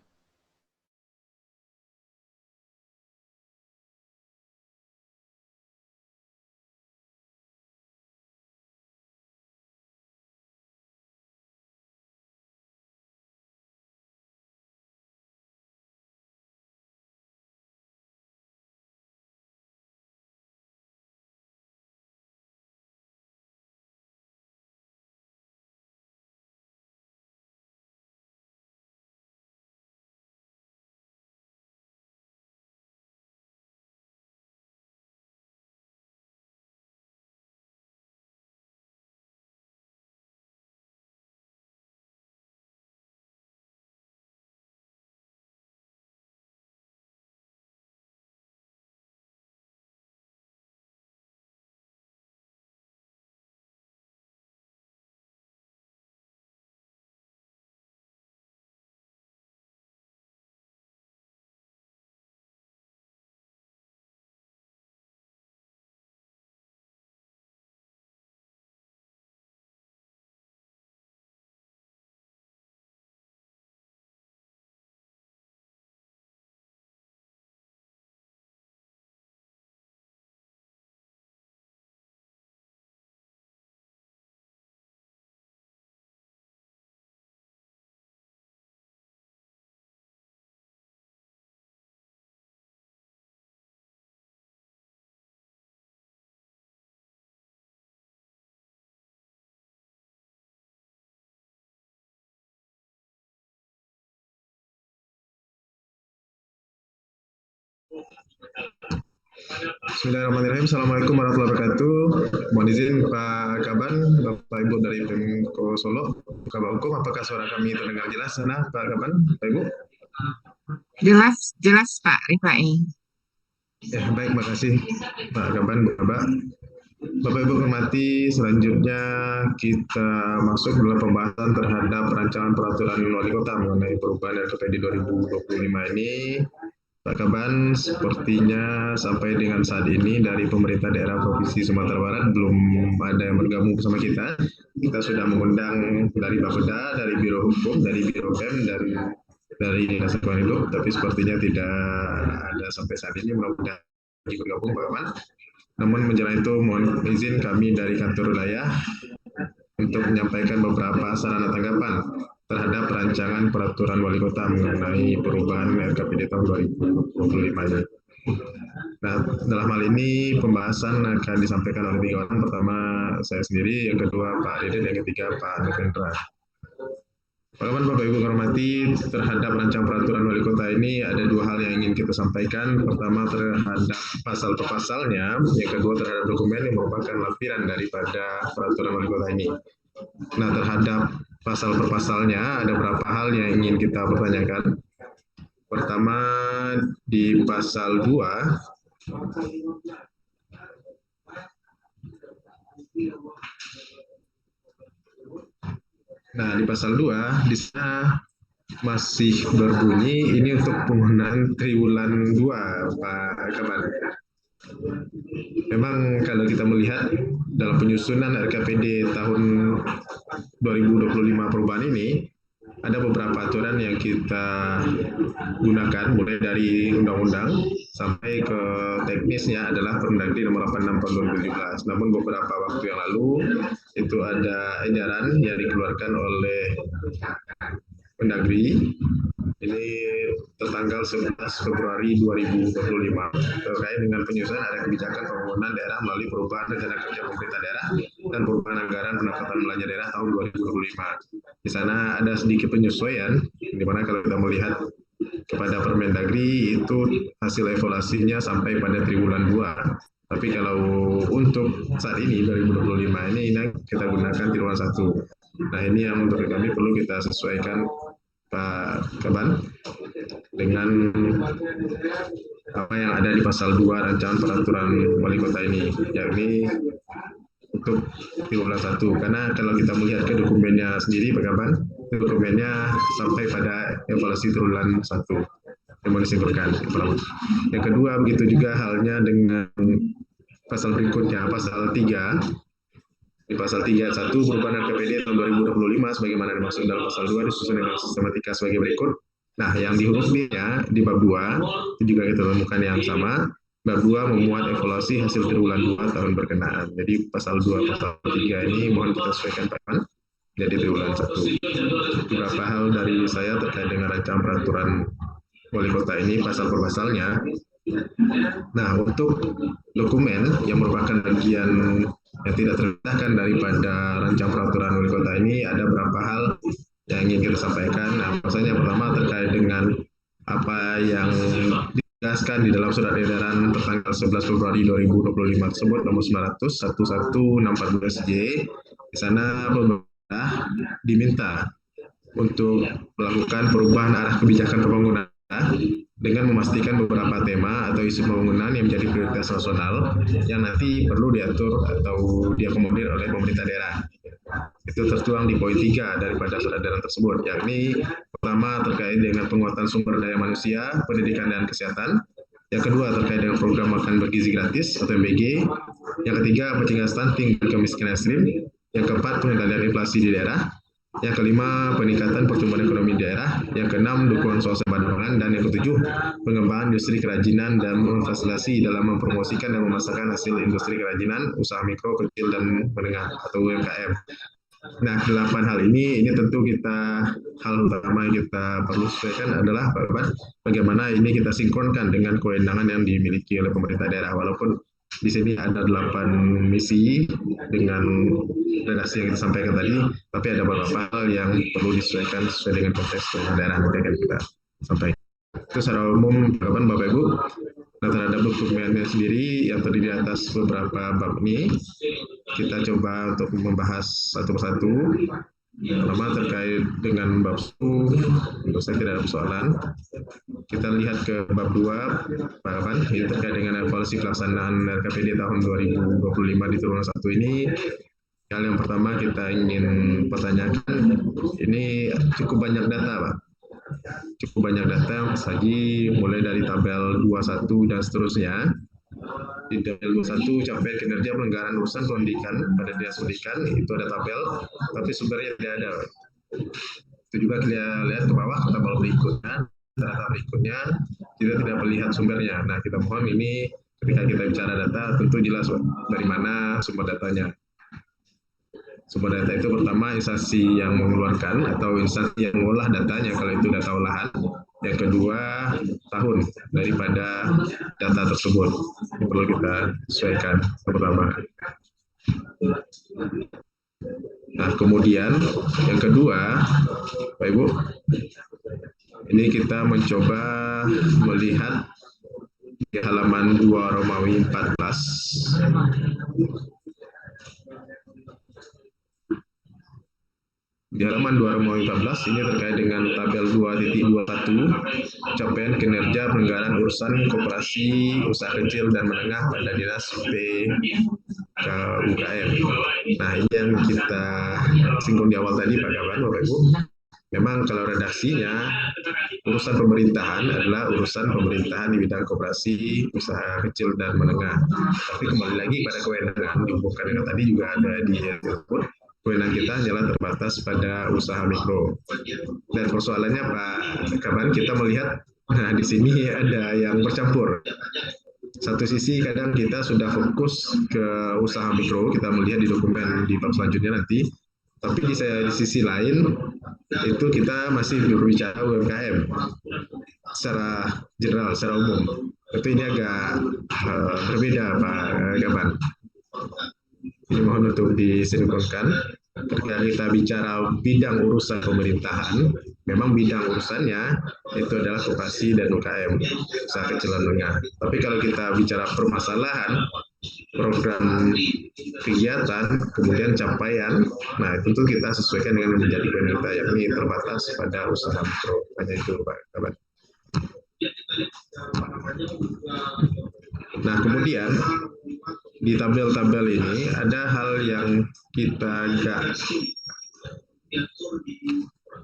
Bismillahirrahmanirrahim. Assalamualaikum warahmatullahi wabarakatuh. Mohon izin Pak Kaban, Bapak Ibu dari Pemko Solo, Kabar Hukum, apakah suara kami terdengar jelas sana, Pak Kaban, Pak Ibu? Jelas, jelas Pak Rifai. Ya, baik, makasih Pak Kaban, Bapak. Bapak Ibu hormati, selanjutnya kita masuk dalam pembahasan terhadap rancangan peraturan wali kota mengenai perubahan RKPD 2025 ini. Pak Kaban, sepertinya sampai dengan saat ini dari pemerintah daerah Provinsi Sumatera Barat belum ada yang bergabung bersama kita. Kita sudah mengundang dari Bapeda, dari Biro Hukum, dari Biro PEM, dan dari Dinas Lingkungan Hidup, tapi sepertinya tidak ada sampai saat ini. Mudah-mudahan bergabung Pak Kaban. Namun menjelang itu mohon izin kami dari kantor wilayah untuk menyampaikan beberapa sarana tanggapan terhadap rancangan peraturan wali kota mengenai perubahan RKPD tahun 2025 ini. Nah, dalam hal ini pembahasan akan disampaikan oleh tiga orang. Pertama saya sendiri, yang kedua Pak Deden, yang ketiga Pak Devendra. Bapak Ibu hormati, terhadap rancangan peraturan wali kota ini ada dua hal yang ingin kita sampaikan. Pertama terhadap pasal per pasalnya, yang kedua terhadap dokumen yang merupakan lampiran daripada peraturan wali kota ini. Nah, terhadap pasal per pasalnya ada beberapa hal yang ingin kita pertanyakan. Pertama di pasal 2 Nah, di pasal 2 di sana masih berbunyi ini untuk penggunaan triwulan 2, Pak Kaban. Memang kalau kita melihat dalam penyusunan RKPD tahun 2025 perubahan ini, ada beberapa aturan yang kita gunakan, mulai dari undang-undang sampai ke teknisnya adalah Permendagri nomor 86 tahun 2017. Namun beberapa waktu yang lalu itu ada edaran yang dikeluarkan oleh Mendagri ini tertanggal 11 Februari 2025 terkait dengan penyusunan area kebijakan pembangunan daerah melalui perubahan rencana kerja pemerintah daerah dan perubahan anggaran pendapatan belanja daerah tahun 2025. Di sana ada sedikit penyesuaian, di mana kalau kita melihat kepada Permendagri itu hasil evaluasinya sampai pada triwulan 2. Tapi kalau untuk saat ini 2025 ini kita gunakan triwulan 1. Nah, ini yang menurut kami perlu kita sesuaikan Pak Kaban dengan apa yang ada di pasal 2 rancangan peraturan wali kota ini, yakni untuk triwulan 1. Karena kalau kita melihat ke dokumennya sendiri Pak Kaban, dokumennya sampai pada evaluasi triwulan 1 yang mau disimpulkan. Yang kedua, begitu juga halnya dengan pasal berikutnya, pasal 3. Di pasal 3 ayat 1 perubahan RKPD tahun 2025 sebagaimana dimaksud dalam pasal 2 disusun dengan sistematika sebagai berikut. Nah, yang di huruf B-nya di bab 2 itu juga kita temukan yang sama. Bab 2 memuat evaluasi hasil triwulan 2 tahun berkenaan. Jadi pasal 2 pasal 3 ini mohon kita sesuaikan Pak Iman jadi triwulan 1. Beberapa hal dari saya terkait dengan rancangan peraturan wali kota ini pasal per pasalnya. Nah, untuk dokumen yang merupakan bagian yang tidak terpisahkan daripada rancangan peraturan wali kota ini ada beberapa hal yang ingin kita sampaikan. Nah, maksudnya pertama terkait dengan apa yang ditegaskan di dalam surat edaran tertanggal 11 Februari 2025 tersebut nomor 900-11614J. Di sana pemerintah diminta untuk melakukan perubahan arah kebijakan pembangunan dengan memastikan beberapa tema atau isu pembangunan yang menjadi prioritas nasional yang nanti perlu diatur atau diakomodir oleh pemerintah daerah. Itu tertuang di poin 3 daripada surat edaran tersebut, yakni pertama terkait dengan penguatan sumber daya manusia, pendidikan dan kesehatan. Yang kedua terkait dengan program makan bergizi gratis atau MBG. Yang ketiga pencegahan stunting dan kemiskinan ekstrim. Yang keempat pengendalian inflasi di daerah. Yang kelima, peningkatan pertumbuhan ekonomi daerah. Yang keenam, dukungan suasana pangan. Dan yang ketujuh, pengembangan industri kerajinan dan memfasilitasi dalam mempromosikan dan memasarkan hasil industri kerajinan, usaha mikro, kecil, dan menengah atau UMKM. Nah, 8 hal ini tentu hal utama yang kita perlu sesuaikan adalah bagaimana ini kita sinkronkan dengan kewenangan yang dimiliki oleh pemerintah daerah. Walaupun di sini ada 8 misi dengan redaksi yang kita sampaikan tadi, tapi ada beberapa hal yang perlu disesuaikan sesuai dengan konteks daerah yang akan kita sampaikan. Itu secara umum, Bapak Ibu. Nah, terhadap dokumennya sendiri yang terdiri atas beberapa bab ini, kita coba untuk membahas satu persatu. Pertama terkait dengan bab 10, untuk saya tidak ada persoalan. Kita lihat ke bab 2, Pak Kapan, ini terkait dengan evaluasi pelaksanaan RKPD tahun 2025 di turunan 1 ini. Hal yang pertama kita ingin pertanyakan, ini cukup banyak data, Pak. Cukup banyak data yang lagi mulai dari tabel 21 dan seterusnya. Di tabel 21 capaian kinerja pelanggaran urusan pendidikan pada dinas pendidikan itu ada tabel, tapi sumbernya tidak ada. Itu juga kita lihat ke bawah tabel berikutnya, data berikutnya kita tidak melihat sumbernya. Nah, kita mohon ini ketika kita bicara data tentu jelas dari mana sumber datanya. Sumber data itu pertama instansi yang mengeluarkan atau instansi yang mengolah datanya kalau itu data olahan. Yang kedua, tahun daripada data tersebut. Ini perlu kita sesuaikan pertama. Nah, kemudian yang kedua, Pak Ibu, ini kita mencoba melihat di halaman 2 Romawi 14. Di halaman 2 Romawi 14 ini terkait dengan tabel 2.21 capaian kinerja pelanggaran urusan koperasi usaha kecil dan menengah pada dinas PKUKM. Nah, ini yang kita singgung di awal tadi Pak Kaban, Bapak Ibu. Memang kalau redaksinya urusan pemerintahan adalah urusan pemerintahan di bidang koperasi usaha kecil dan menengah. Tapi kembali lagi pada kewenangan dihubungkan dengan tadi juga ada di tersebut. Kewenangan kita hanyalah terbatas pada usaha mikro. Dan persoalannya Pak Kaban, kita melihat, nah di sini ada yang bercampur. Satu sisi kadang kita sudah fokus ke usaha mikro, kita melihat di dokumen di bab selanjutnya nanti. Tapi di sisi lain itu kita masih berbicara UMKM secara general, secara umum. Tapi ini agak berbeda Pak Kaban. Ini mohon untuk disinkronkan. Ketika kita bicara bidang urusan pemerintahan, memang bidang urusannya itu adalah koperasi dan UKM, usaha kecil dan menengah. Tapi kalau kita bicara permasalahan, program kegiatan, kemudian capaian, nah tentu kita sesuaikan dengan menjadi kewenangan yakni terbatas pada usaha mikro. Hanya itu Pak Kaban. Nah, kemudian di tabel-tabel ini ada hal yang kita agak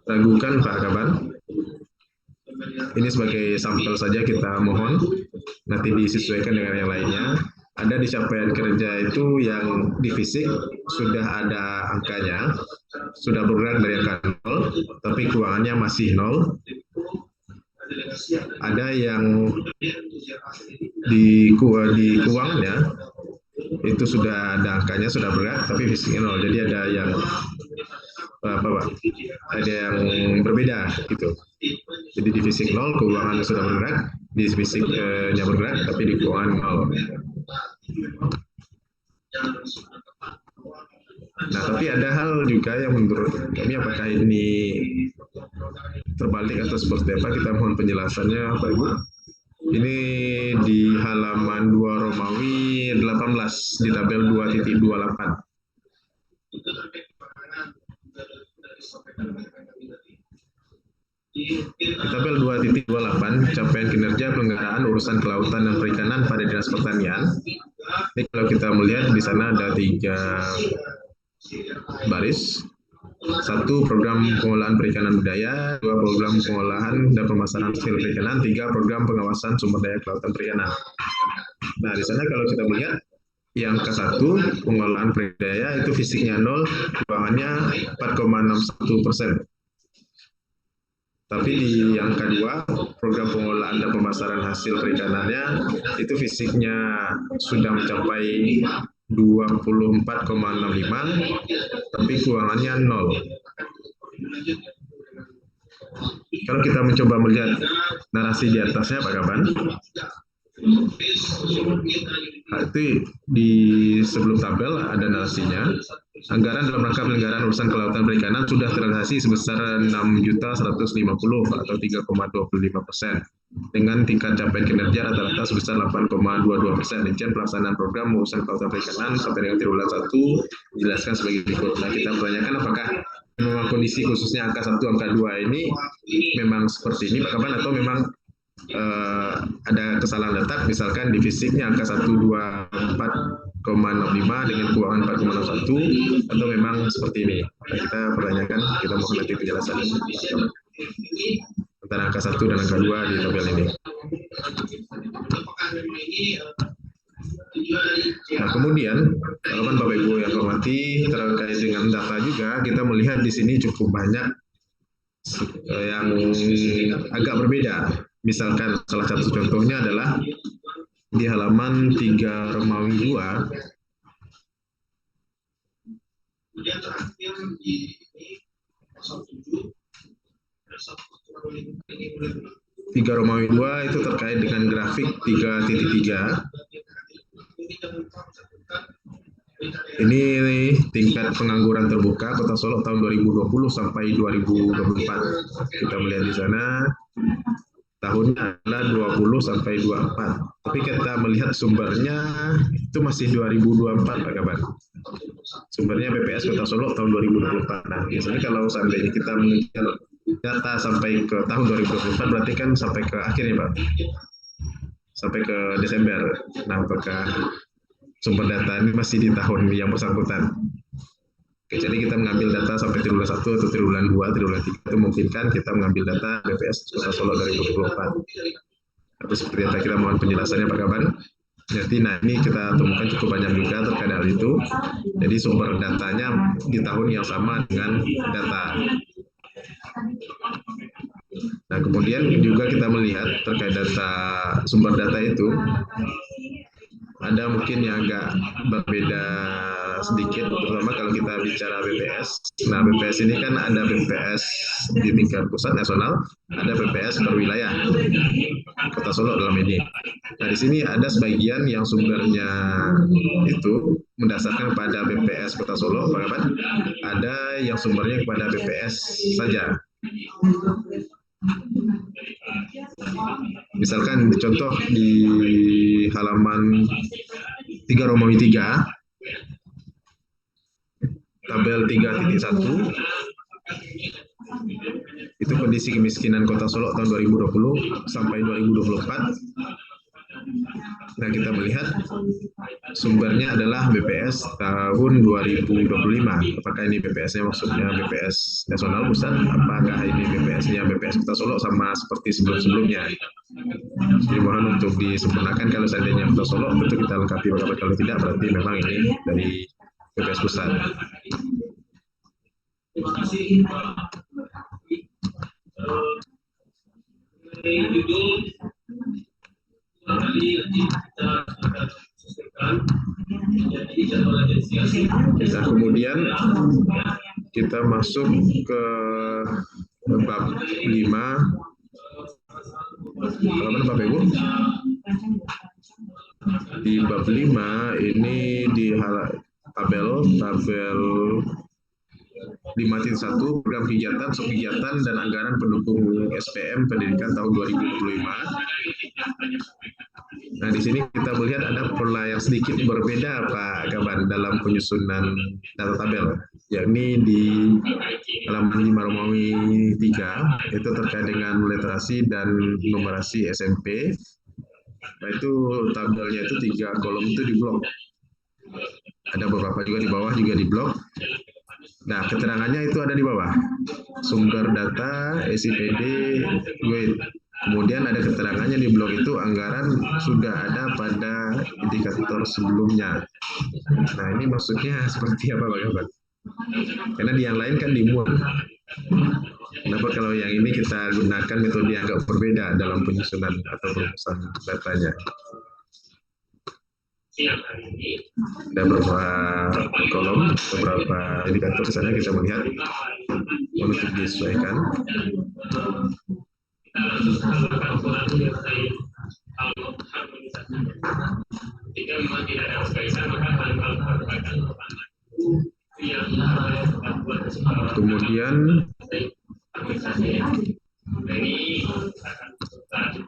ragukan Pak Kaban. Ini sebagai sampel saja kita mohon, nanti disesuaikan dengan yang lainnya. Ada di capaian kerja itu yang di fisik sudah ada angkanya, sudah bergerak dari angka 0, tapi keuangannya masih 0. Ada yang di keuangannya itu sudah ada angkanya, sudah bergerak, tapi fisiknya 0. Jadi ada yang ada yang berbeda gitu. Jadi di fisik 0, keuangan sudah bergerak, di fisiknya bergerak, tapi di keuangan 0. Nah, tapi ada hal juga yang menurut kami apakah ini terbalik atau seperti apa, kita mohon penjelasannya Pak Ibu. Ini di halaman 2 Romawi 18 di tabel 2.28. Di tabel 2.28 capaian kinerja pelanggaran urusan kelautan dan perikanan pada Dinas Pertanian. Ini kalau kita melihat di sana ada 3 baris. 1 program pengolahan perikanan budaya, 2 program pengolahan dan pemasaran hasil perikanan, 3 program pengawasan sumber daya kelautan perikanan. Nah, di sana kalau kita melihat yang ke-1 pengolahan budaya itu fisiknya 0, keuangannya 4,61%. Tapi di yang kedua, program pengolahan dan pemasaran hasil perikanannya itu fisiknya sudah mencapai 24,65, tapi keuangannya 0. Kalau kita mencoba melihat narasi di atasnya Pak Kaban, Itu di sebelum tabel ada narasinya. Anggaran dalam rangka penyelenggaraan urusan kelautan perikanan sudah terrealisasi sebesar 6.150 atau 3,25%, dengan tingkat capaian kinerja rata-rata sebesar 8,22%. Rincian pelaksanaan program urusan kelautan perikanan sampai dengan triwulan 1 dijelaskan sebagai berikut. Nah, kita pertanyakan apakah memang kondisi khususnya angka 1, angka 2 ini memang seperti ini Pak Kaban, atau memang ada kesalahan letak, misalkan di fisiknya angka 124,65 dengan keuangan 4,61, atau memang seperti ini. Nah, kita pertanyakan, kita mohon nanti penjelasan antara angka 1 dan angka 2 di tabel ini. Nah, kemudian, teman Bapak Ibu yang hormati, terkait dengan data juga, kita melihat di sini cukup banyak yang agak berbeda. Misalkan salah satu contohnya adalah di halaman 3 Romawi 2. Tiga Romawi 2 itu terkait dengan grafik 3.3. Ini tingkat pengangguran terbuka Kota Solo tahun 2020 sampai 2024. Kita melihat di sana tahunnya adalah 20 sampai 24. Tapi kita melihat sumbernya itu masih 2024 Pak Kaban. Sumbernya BPS Kota Solo tahun 2024. Nah, biasanya kalau seandainya kita mengejar data sampai ke tahun 2024 berarti kan sampai ke akhirnya Pak. Sampai ke Desember. Nah, apakah sumber data ini masih di tahun yang bersangkutan? Oke, jadi kita mengambil data sampai triwulan 1 atau triwulan 2, triwulan 3 itu memungkinkan kita mengambil data BPS Kota Solo 2024. Tapi seperti yang kita mohon penjelasannya Pak Kaban. Jadi nah ini kita temukan cukup banyak juga terkait hal itu. Jadi sumber datanya di tahun yang sama dengan data. Nah, kemudian juga kita melihat terkait data sumber data itu ada mungkin yang agak berbeda sedikit, terutama kalau kita bicara BPS. Nah, BPS ini kan ada BPS di tingkat pusat nasional, ada BPS per wilayah Kota Solo dalam ini. Nah, di sini ada sebagian yang sumbernya itu mendasarkan kepada BPS Kota Solo, Pak Kaban. Ada yang sumbernya kepada BPS saja. Misalkan contoh di halaman 3 Romawi 3, tabel 3.1, itu kondisi kemiskinan Kota Solo tahun 2020 sampai 2024. Nah, kita melihat sumbernya adalah BPS tahun 2025. Apakah ini BPS-nya maksudnya BPS nasional pusat? Apakah ini BPS-nya BPS Kota Solo sama seperti sebelum-sebelumnya? Jadi mohon untuk disempurnakan kalau seandainya Kota Solo, tentu kita lengkapi. Kalau tidak, berarti memang ini dari BPS pusat. Nah, kemudian kita masuk ke bab 5. Halaman Bapak Ibu. Di bab 5 ini di tabel 5.1 program kegiatan, subkegiatan, dan anggaran pendukung SPM pendidikan tahun 2025. Nah, di sini kita melihat ada pola yang sedikit berbeda Pak Kaban dalam penyusunan data tabel, yakni di halaman 5 Romawi 3 itu terkait dengan literasi dan numerasi SMP. Nah, itu tabelnya itu 3 kolom itu di blok. Ada beberapa juga di bawah juga di blok. Nah, keterangannya itu ada di bawah. Sumber data, SIPD, weight. Kemudian ada keterangannya di blok itu anggaran sudah ada pada indikator sebelumnya. Nah, ini maksudnya seperti apa Pak Kaban? Karena di yang lain kan dimuat. Kenapa kalau yang ini kita gunakan metode yang agak berbeda dalam penyusunan atau perumusan datanya? Ada beberapa kolom, beberapa indikator di sana kita melihat untuk disesuaikan. Jika memang tidak ada kaitan, maka hal-hal perbaikan pertama yang harus dilakukan. Kemudian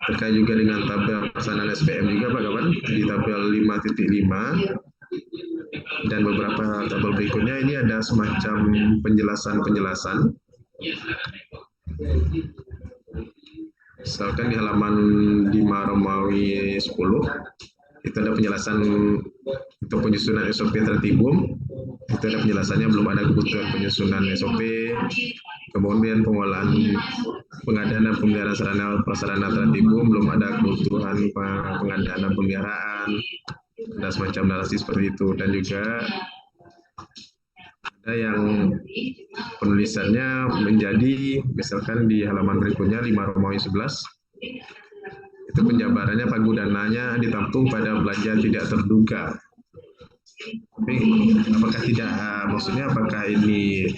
terkait juga dengan tabel pelaksanaan SPM juga Pak Kawan, di tabel 5.5 dan beberapa tabel berikutnya ini ada semacam penjelasan-penjelasan. Misalkan di halaman 5 Romawi 10 itu ada penjelasan untuk penyusunan SOP tertibum. Itu ada penjelasannya, belum ada kebutuhan penyusunan SOP, kemudian pengolahan pengadaan dan pemeliharaan sarana prasarana tertibum, belum ada kebutuhan pengadaan dan pemeliharaan, ada semacam narasi seperti itu. Dan juga ada yang penulisannya menjadi, misalkan di halaman berikutnya 5 Romawi 11, itu penjabarannya panggunanya ditampung pada belanja tidak terduga. Tapi apakah tidak, maksudnya apakah ini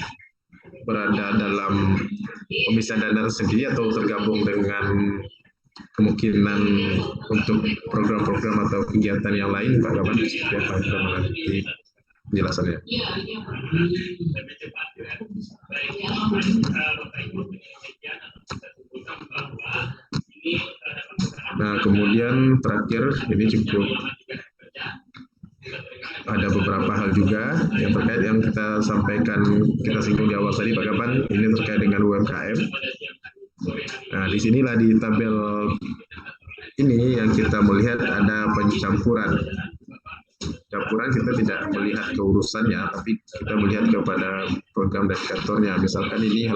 berada dalam pemisahan dana sendiri atau tergabung dengan kemungkinan untuk program-program atau kegiatan yang lain Pak Kaban? Seperti apa kita mengerti penjelasannya. Nah, kemudian terakhir ini cukup ada beberapa hal juga yang terkait yang kita sampaikan, kita singgung di awal tadi Pak Kaban, ini terkait dengan UMKM. Nah, disinilah di tabel ini yang kita melihat ada pencampuran. Campuran kita tidak melihat keurusannya, tapi kita melihat kepada program indikatornya. Misalkan ini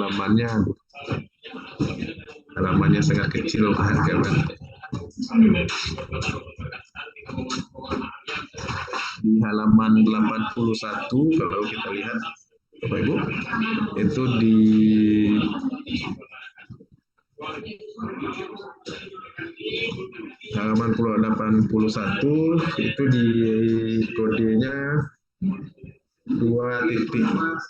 halamannya sangat kecil Pak Kaban. Di halaman 81 kalau kita lihat Bapak Ibu, itu di halaman 81 itu di kodenya 2.1707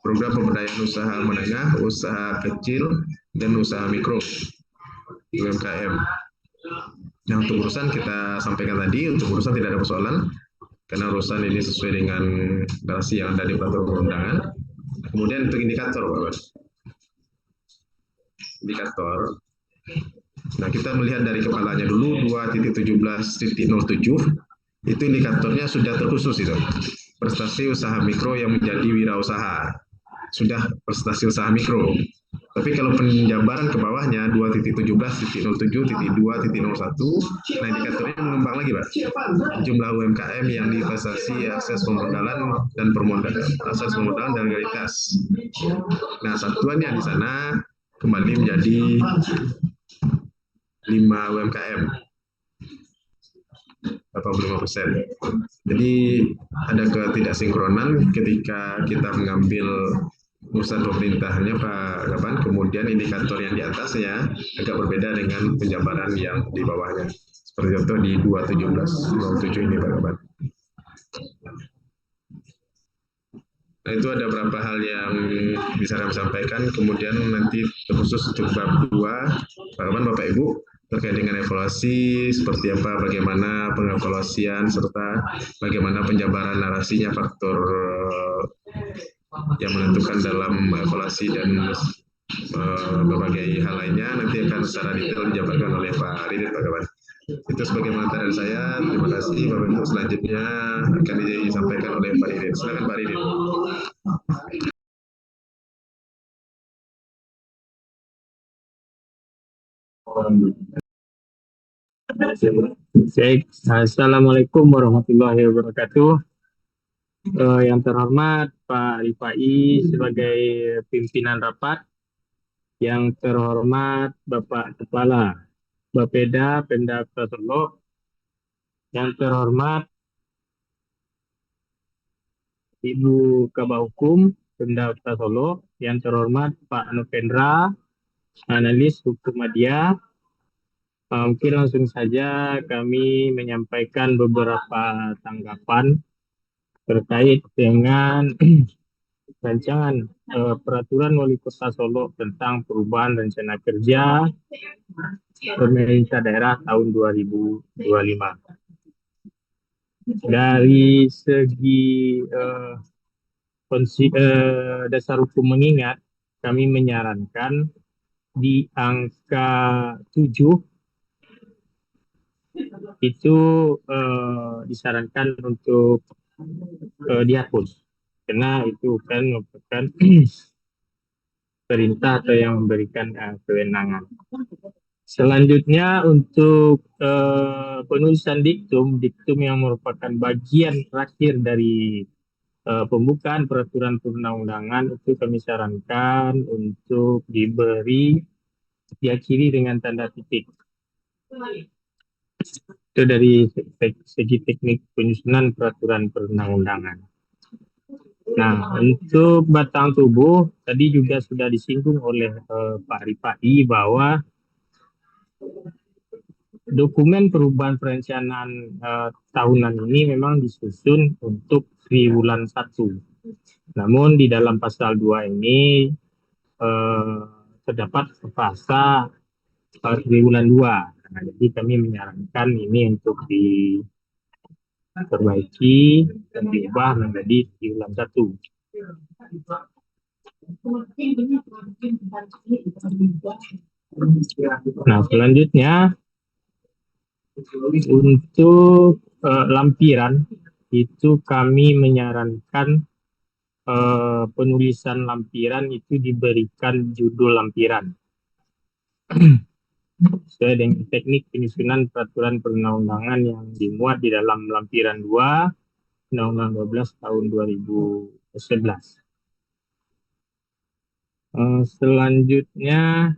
program pemberdayaan usaha menengah, usaha kecil, dan usaha mikro UMKM. Yang untuk urusan kita sampaikan tadi, untuk urusan tidak ada persoalan, karena urusan ini sesuai dengan narasi yang ada di peraturan perundangan. Kemudian untuk indikator, Bapak. Indikator. Nah, kita melihat dari kepalanya dulu 2.17.07, itu indikatornya sudah terkhusus itu. Prestasi usaha mikro yang menjadi wirausaha. Sudah prestasi usaha mikro. Tapi kalau penjabaran ke bawahnya 2.17.07.2.01, nah indikatornya mengembang lagi Pak. Jumlah UMKM yang divestasi, akses pemodalan dan permodalan, akses pemodalan dan legalitas. Nah, satuannya di sana kembali menjadi 5 UMKM. 85%. Jadi ada ketidaksinkronan ketika kita mengambil urusan pemerintahnya Pak Kaban, kemudian indikator yang di atasnya agak berbeda dengan penjabaran yang di bawahnya. Seperti contoh di 2.17.07 ini Pak Kaban. Nah, itu ada beberapa hal yang bisa kami sampaikan. Kemudian nanti khusus untuk bab 2, Pak Kaban, Bapak Ibu, terkait dengan evaluasi seperti apa, bagaimana pengevaluasian, serta bagaimana penjabaran narasinya, faktor yang menentukan dalam evaluasi dan berbagai hal lainnya nanti akan secara detail dijabarkan oleh Pak Ridit Pak Kaban. Itu sebagai materi dari saya. Terima kasih Bapak Ibu. Selanjutnya akan disampaikan oleh Pak Ridit. Silakan Pak Ridit. Assalamualaikum warahmatullahi wabarakatuh. Yang terhormat Pak Rifai sebagai pimpinan rapat, yang terhormat Bapak Kepala Bapeda Pemda Kota Solo, yang terhormat Ibu Kabah Hukum Pemda Kota Solo, yang terhormat Pak Nopendra, analis hukum media. Mungkin langsung saja kami menyampaikan beberapa tanggapan terkait dengan rancangan peraturan Wali Kota Solo tentang perubahan rencana kerja pemerintah daerah tahun 2025. Dari segi dasar hukum mengingat, kami menyarankan di angka 7 itu disarankan untuk dihapus, karena itu kan merupakan perintah atau yang memberikan kewenangan. Selanjutnya untuk penulisan diktum yang merupakan bagian terakhir dari pembukaan peraturan perundang-undangan, itu kami sarankan untuk diakhiri dengan tanda titik. Itu dari segi teknik penyusunan peraturan perundang-undangan. Nah, untuk batang tubuh tadi juga sudah disinggung oleh Pak Rifai bahwa dokumen perubahan perencanaan tahunan ini memang disusun untuk triwulan 1. Namun di dalam pasal 2 ini terdapat frasa triwulan 2. Nah, jadi kami menyarankan ini untuk diperbaiki dan diubah menjadi triwulan 1. Nah, selanjutnya untuk lampiran itu kami menyarankan penulisan lampiran itu diberikan judul lampiran sesuai dengan teknik penyusunan peraturan perundang-undangan yang dimuat di dalam lampiran 2 Undang-Undang 12 tahun 2011. Selanjutnya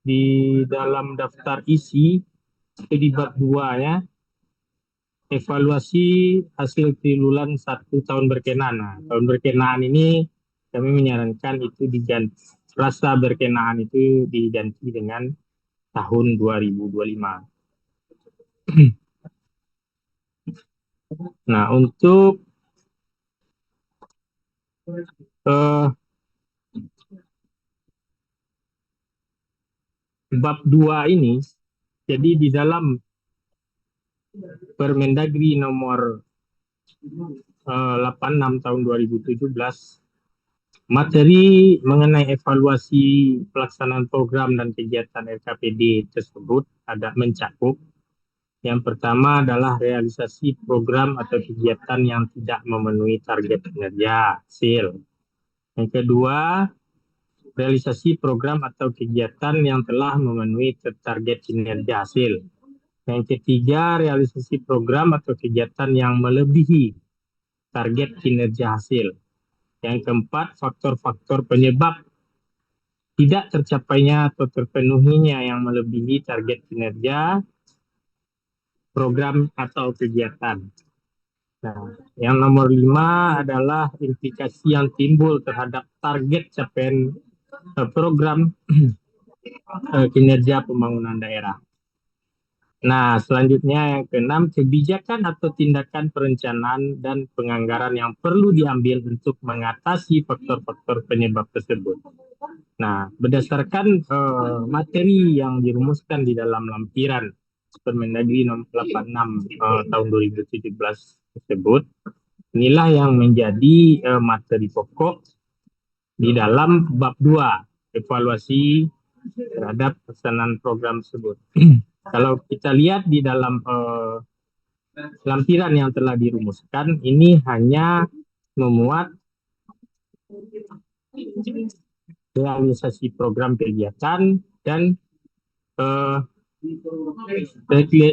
di dalam daftar isi itu di bab 2 ya, evaluasi hasil triwulan 1 tahun berkenaan. Nah, tahun berkenaan ini kami menyarankan itu diganti, frasa berkenaan itu diganti dengan tahun 2025. Nah, untuk bab 2 ini, jadi di dalam Permendagri nomor 86 tahun 2017, materi mengenai evaluasi pelaksanaan program dan kegiatan RKPD tersebut ada mencakup. Yang pertama adalah realisasi program atau kegiatan yang tidak memenuhi target kinerja hasil. Yang kedua, realisasi program atau kegiatan yang telah memenuhi target kinerja hasil. Yang ketiga, realisasi program atau kegiatan yang melebihi target kinerja hasil. Yang keempat, faktor-faktor penyebab tidak tercapainya atau terpenuhinya yang melebihi target kinerja program atau kegiatan. Nah, yang nomor 5 adalah implikasi yang timbul terhadap target capaian program kinerja pembangunan daerah. Nah, selanjutnya yang keenam, kebijakan atau tindakan perencanaan dan penganggaran yang perlu diambil untuk mengatasi faktor-faktor penyebab tersebut. Nah, berdasarkan materi yang dirumuskan di dalam lampiran Permendagri nomor 86 tahun 2017 tersebut, inilah yang menjadi materi pokok di dalam bab 2, evaluasi terhadap pelaksanaan program tersebut. Kalau kita lihat di dalam lampiran yang telah dirumuskan, ini hanya memuat realisasi program kegiatan dan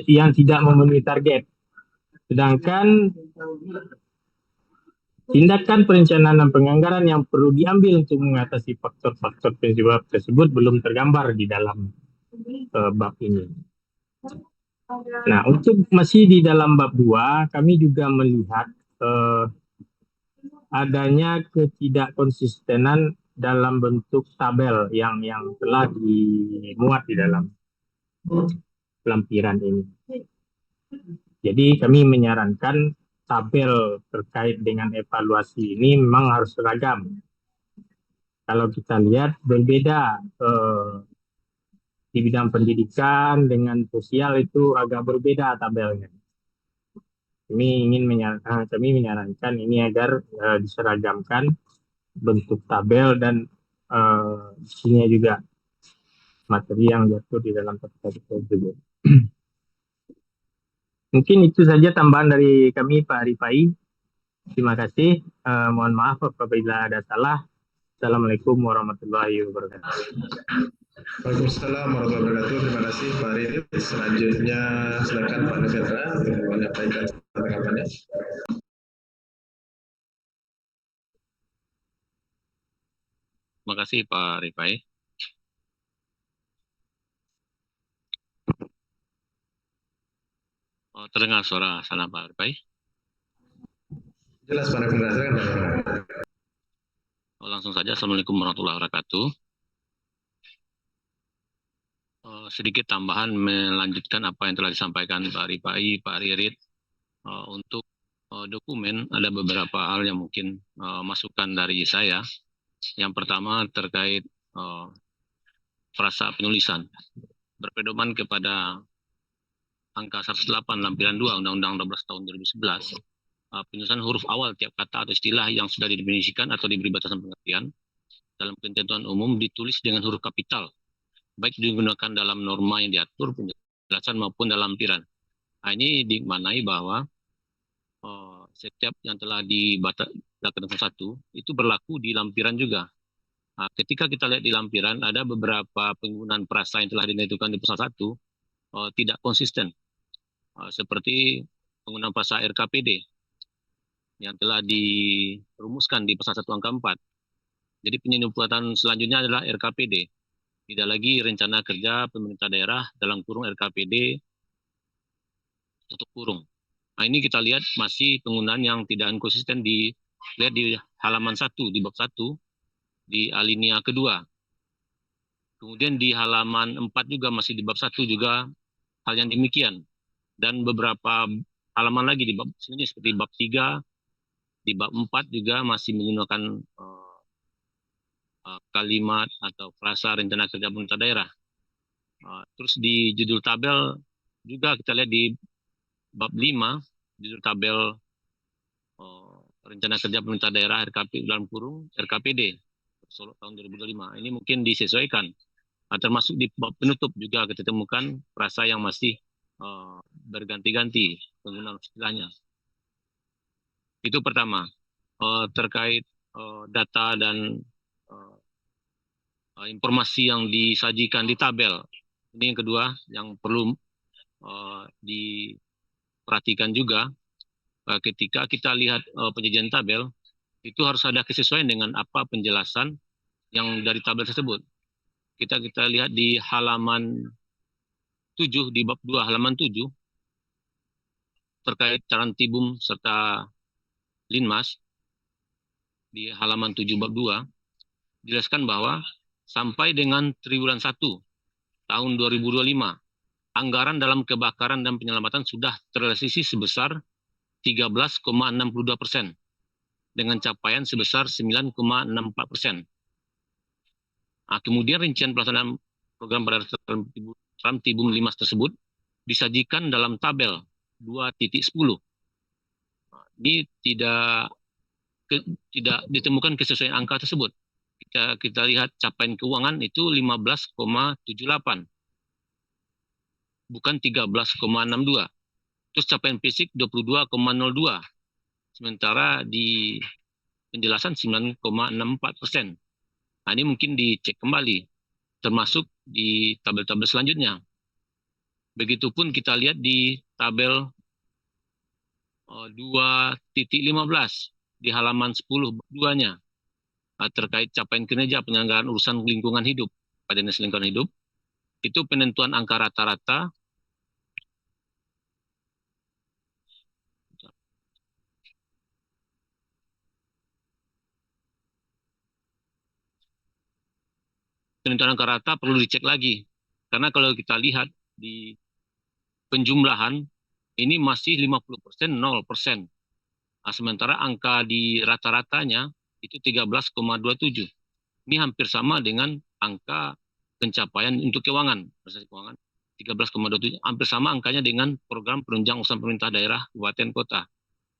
yang tidak memenuhi target. Sedangkan tindakan perencanaan dan penganggaran yang perlu diambil untuk mengatasi faktor-faktor penyebab tersebut belum tergambar di dalam bab ini. Nah, untuk masih di dalam bab 2, kami juga melihat adanya ketidakkonsistenan dalam bentuk tabel yang telah dimuat di dalam lampiran ini. Jadi kami menyarankan tabel terkait dengan evaluasi ini memang harus seragam. kalau kita lihat berbeda di bidang pendidikan dengan sosial itu agak berbeda tabelnya. Kami menyarankan ini agar diseragamkan bentuk tabel dan isinya juga materi yang diatur di dalam teks tersebut. Mungkin itu saja tambahan dari kami, Pak Rifai. Terima kasih. Mohon maaf apabila ada salah. Assalamualaikum warahmatullahi wabarakatuh. Waalaikumsalam warahmatullahi wabarakatuh. Terima kasih Pak Ridit. Selanjutnya silakan Pak Nefetra untuk menyampaikan tanggapannya. Terima kasih Pak Rifai. Terdengar suara sana Pak Rifai? Jelas Pak Nefetra, silakan Pak Nefetra. Langsung saja, Assalamualaikum warahmatullahi wabarakatuh. Sedikit tambahan melanjutkan apa yang telah disampaikan Pak Rifai, Pak Ririt. Untuk dokumen ada beberapa hal yang mungkin masukan dari saya. Yang pertama terkait frasa penulisan. Berpedoman kepada angka 108 lampiran 2 Undang-Undang 12 tahun 2011, penyusunan huruf awal tiap kata atau istilah yang sudah didefinisikan atau diberi batasan pengertian dalam ketentuan umum ditulis dengan huruf kapital, baik digunakan dalam norma yang diatur, penjelasan maupun dalam lampiran. Nah, ini dimaknai bahwa setiap yang telah dibaca dalam satu itu berlaku di lampiran juga. Nah, ketika kita lihat di lampiran ada beberapa penggunaan frasa yang telah ditentukan di pasal 1 tidak konsisten, seperti penggunaan frasa RKPD yang telah dirumuskan di pasal 1 angka 4. Jadi penyebutan selanjutnya adalah RKPD, tidak lagi rencana kerja pemerintah daerah dalam kurung RKPD tutup kurung. Nah, ini kita lihat masih penggunaan yang tidak konsisten dilihat di halaman 1, di bab 1, di alinea kedua. Kemudian di halaman 4 juga masih di bab 1 juga hal yang demikian. Dan beberapa halaman lagi di bab selanjutnya seperti bab 3, di bab 4 juga masih menggunakan kalimat atau frasa rencana kerja pemerintah daerah. Terus di judul tabel juga kita lihat di bab 5, judul tabel rencana kerja pemerintah daerah RKP dalam kurung RKPD Solo tahun 2025. Ini mungkin disesuaikan. Termasuk di bab penutup juga kita temukan frasa yang masih berganti-ganti penggunaan istilahnya. Itu pertama. Terkait data dan informasi yang disajikan di tabel. Ini yang kedua yang perlu diperhatikan juga. Ketika kita lihat penyajian tabel, itu harus ada kesesuaian dengan apa penjelasan yang dari tabel tersebut. Kita lihat di halaman 7, di bab 2 halaman 7, terkait Carantibum serta Linmas, di halaman 7 bab 2, dijelaskan bahwa sampai dengan triwulan 1 tahun 2025, anggaran dalam kebakaran dan penyelamatan sudah terrealisasi sebesar 13,62% dengan capaian sebesar 9,64%. Nah, kemudian rincian pelaksanaan program pada Carantibum Linmas tersebut disajikan dalam tabel 2.10. Ini tidak ditemukan kesesuaian angka tersebut. Kita lihat capaian keuangan itu 15,78, bukan 13,62. Terus capaian fisik 22,02. Sementara di penjelasan 9,64%. Nah, ini mungkin dicek kembali, termasuk di tabel-tabel selanjutnya. Begitupun kita lihat di tabel 2.15 di halaman 10 2-nya terkait capaian kinerja penyelenggaraan urusan lingkungan hidup pada Dinas Lingkungan Hidup. Itu penentuan angka rata-rata perlu dicek lagi. Karena kalau kita lihat di penjumlahan, ini masih 50%, 0%. Sementara angka di rata-ratanya itu 13,27. Ini hampir sama dengan angka pencapaian untuk keuangan, prestasi keuangan 13,27, hampir sama angkanya dengan program penunjang usaha pemerintah daerah kabupaten kota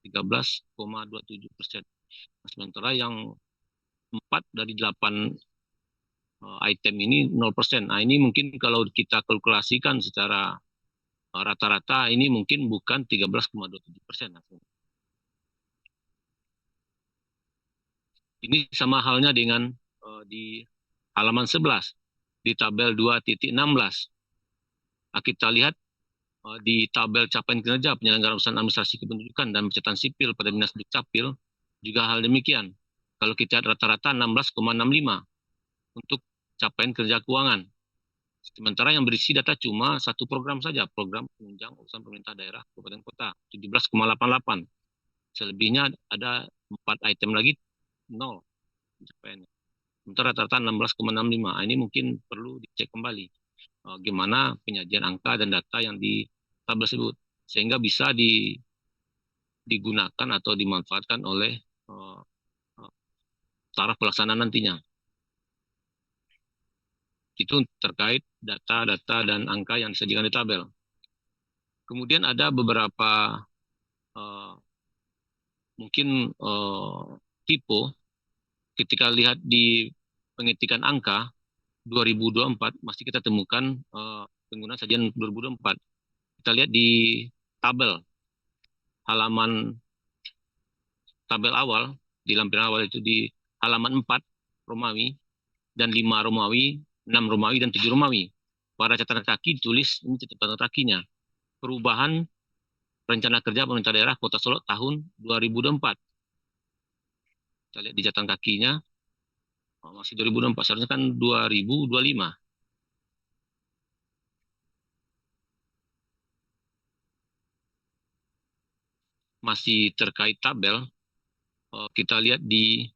13,27%. Sementara yang 4 dari 8 item ini 0%. Nah, ini mungkin kalau kita kalkulasikan secara rata-rata ini mungkin bukan 13,27%. Ini sama halnya dengan di halaman 11 di tabel 2.16. Nah, kita lihat di tabel capaian kinerja penyelenggaraan urusan administrasi kependudukan dan pencatatan sipil pada Dinas Dukcapil juga hal demikian. Kalau kita lihat rata-rata 16,65 untuk capaian kerja keuangan. Sementara yang berisi data cuma satu program saja, program penunjang urusan pemerintah daerah kabupaten kota 17,88. Selebihnya ada 4 item lagi 0 capaiannya. Sementara rata-rata 16,65. Ini mungkin perlu dicek kembali gimana penyajian angka dan data yang di tabel tersebut sehingga bisa digunakan atau dimanfaatkan oleh taraf pelaksanaan nantinya. Itu terkait data-data dan angka yang disajikan di tabel. Kemudian ada beberapa mungkin tipe ketika lihat di pengetikan angka 2024 masih kita temukan penggunaan sajian 2024. Kita lihat di tabel halaman tabel awal di lampiran awal itu di halaman 4 Romawi dan 5 Romawi, 6 Romawi dan 7 Romawi. Pada catatan kaki ditulis ini catatan kakinya. Perubahan rencana kerja pemerintah daerah Kota Solo tahun 2024. Kita lihat di catatan kakinya masih 2024, seharusnya kan 2025. Masih terkait tabel, kita lihat di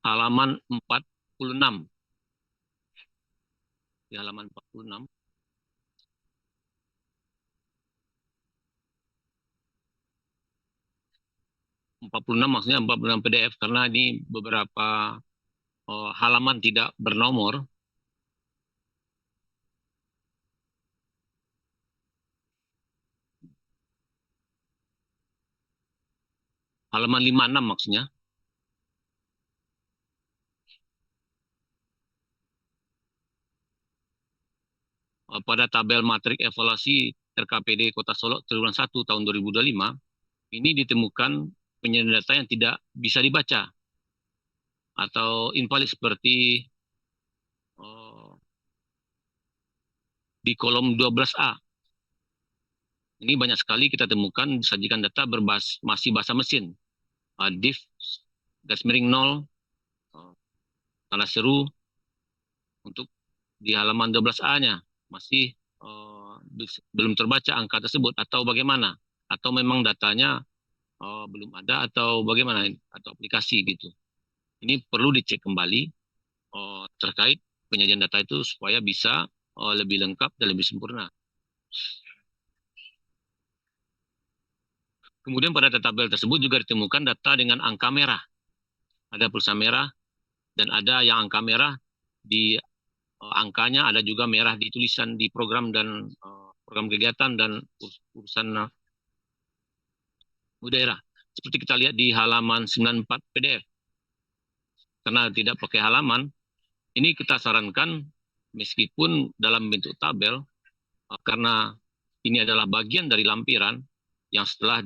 halaman 46. Di halaman 46. Maksudnya 46 PDF karena ini beberapa halaman tidak bernomor. Halaman 56 maksudnya. Pada tabel matrik evaluasi RKPD Kota Solo triwulan 1 tahun 2025, ini ditemukan penyediaan data yang tidak bisa dibaca atau invalid seperti di kolom 12A. Ini banyak sekali kita temukan disajikan data masih bahasa mesin. Div, garis miring 0, tanda seru untuk di halaman 12A-nya masih belum terbaca angka tersebut atau bagaimana? Atau memang datanya belum ada atau bagaimana? Atau aplikasi gitu. Ini perlu dicek kembali terkait penyajian data itu supaya bisa lebih lengkap dan lebih sempurna. Kemudian pada tabel tersebut juga ditemukan data dengan angka merah. Ada pulsa merah dan ada yang angka merah di angkanya, ada juga merah di tulisan di program dan program kegiatan dan urusan daerah. Seperti kita lihat di halaman 94 PDF. Karena tidak pakai halaman, ini kita sarankan meskipun dalam bentuk tabel, karena ini adalah bagian dari lampiran yang setelah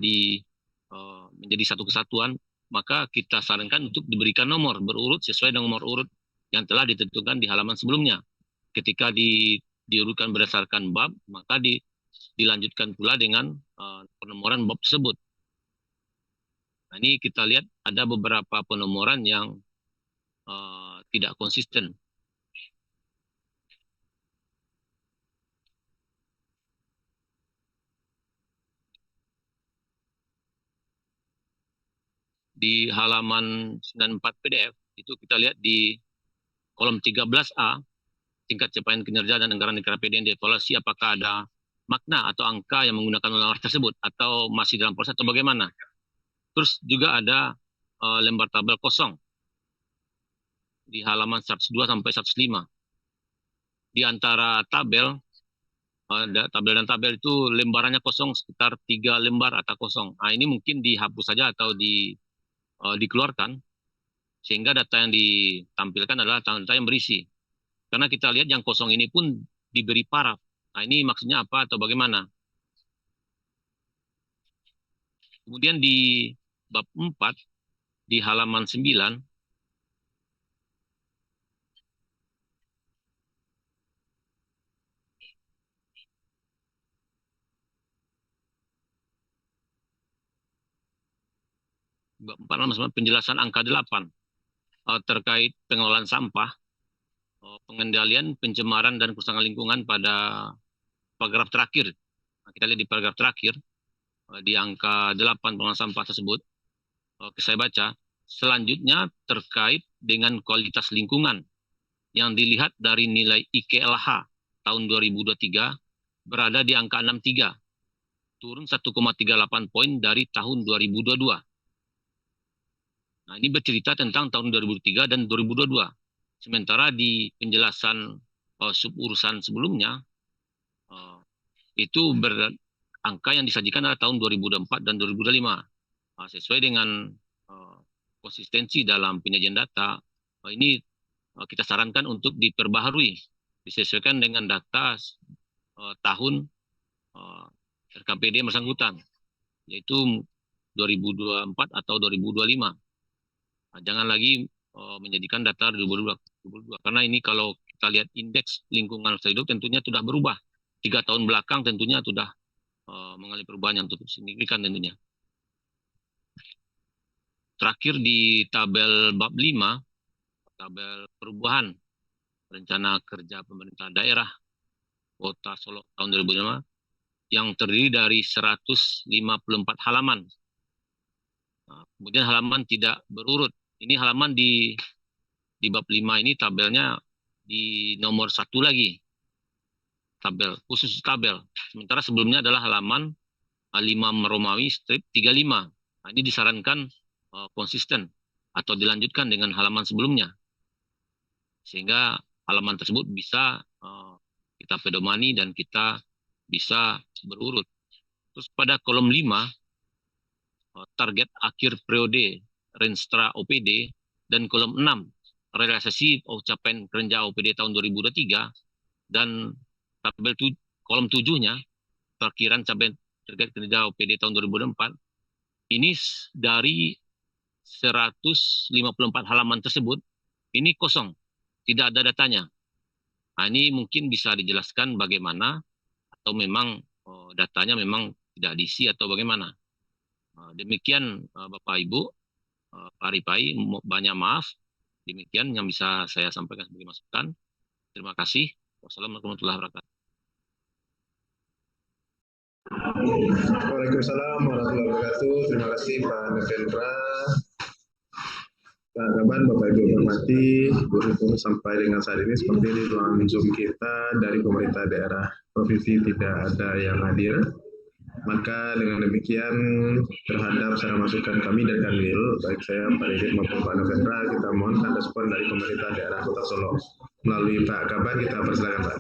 menjadi satu kesatuan, maka kita sarankan untuk diberikan nomor berurut sesuai dengan nomor urut yang telah ditentukan di halaman sebelumnya. Ketika diurutkan berdasarkan bab, maka dilanjutkan pula dengan penomoran bab tersebut. Nah, ini kita lihat ada beberapa penomoran yang tidak konsisten. Di halaman 94 PDF, itu kita lihat di kolom 13A, tingkat capaian kinerja dan anggaran RKPD yang dievaluasi apakah ada makna atau angka yang menggunakan lembar tersebut atau masih dalam proses atau bagaimana. Terus juga ada lembar tabel kosong di halaman 102 sampai 105. Di antara tabel tabel dan tabel itu lembarannya kosong sekitar 3 lembar atau kosong. Nah, ini mungkin dihapus saja atau dikeluarkan sehingga data yang ditampilkan adalah data yang berisi. Karena kita lihat yang kosong ini pun diberi paraf. Nah, ini maksudnya apa atau bagaimana? Kemudian di bab 4 di halaman 9 bab 4 halaman 9, penjelasan angka 8 terkait pengelolaan sampah, pengendalian pencemaran dan kerusakan lingkungan pada paragraf terakhir. Nah, kita lihat di paragraf terakhir di angka 8 pengelolaan sampah tersebut. Saya baca, selanjutnya terkait dengan kualitas lingkungan yang dilihat dari nilai IKLH tahun 2023 berada di angka 63, turun 1,38 poin dari tahun 2022. Nah, ini bercerita tentang tahun 2003 dan 2022. Sementara di penjelasan suburusan sebelumnya, itu angka yang disajikan adalah tahun 2004 dan 2025. Sesuai dengan konsistensi dalam penyajian data, ini kita sarankan untuk diperbaharui, disesuaikan dengan data tahun RKPD yang bersangkutan, yaitu 2024 atau 2025. Nah, jangan lagi menjadikan data 2022, karena ini kalau kita lihat indeks lingkungan hidup tentunya sudah berubah. 3 tahun belakang tentunya sudah mengalami perubahan yang cukup signifikan tentunya. Terakhir di tabel bab 5, tabel perubahan rencana kerja pemerintah daerah Kota Solo tahun 2005 yang terdiri dari 154 halaman. Nah, kemudian halaman tidak berurut. Ini halaman di bab 5 ini tabelnya di nomor 1 lagi. Tabel, khusus tabel. Sementara sebelumnya adalah halaman 5 Romawi strip 35. Nah, ini disarankan konsisten atau dilanjutkan dengan halaman sebelumnya. Sehingga halaman tersebut bisa kita pedomani dan kita bisa berurut. Terus pada kolom 5, target akhir periode Renstra OPD, dan kolom 6, realisasi capaian kerja OPD tahun 2023, dan tabel kolom 7-nya, perkiraan capaian target kerja OPD tahun 2024, ini dari 154 halaman tersebut, ini kosong, tidak ada datanya. Nah, ini mungkin bisa dijelaskan bagaimana, atau memang datanya memang tidak diisi atau bagaimana. Demikian Bapak Ibu, Pak Ripai, banyak maaf. Demikian yang bisa saya sampaikan sebagai masukan. Terima kasih. Wassalamualaikum warahmatullahi wabarakatuh. Waalaikumsalam warahmatullahi wabarakatuh. Terima kasih Pak Nevendra. Pak Kaban, Bapak Ibu hormati, berhubung sampai dengan saat ini seperti di ruang Zoom kita dari pemerintah daerah provinsi tidak ada yang hadir. Maka dengan demikian terhadap saran masukan kami dan Kanwil, baik saya Pak Didit maupun Pak Nevendra, kita mohonkan respon dari pemerintah daerah Kota Solo. Melalui Pak Kaban kita persilakan Pak.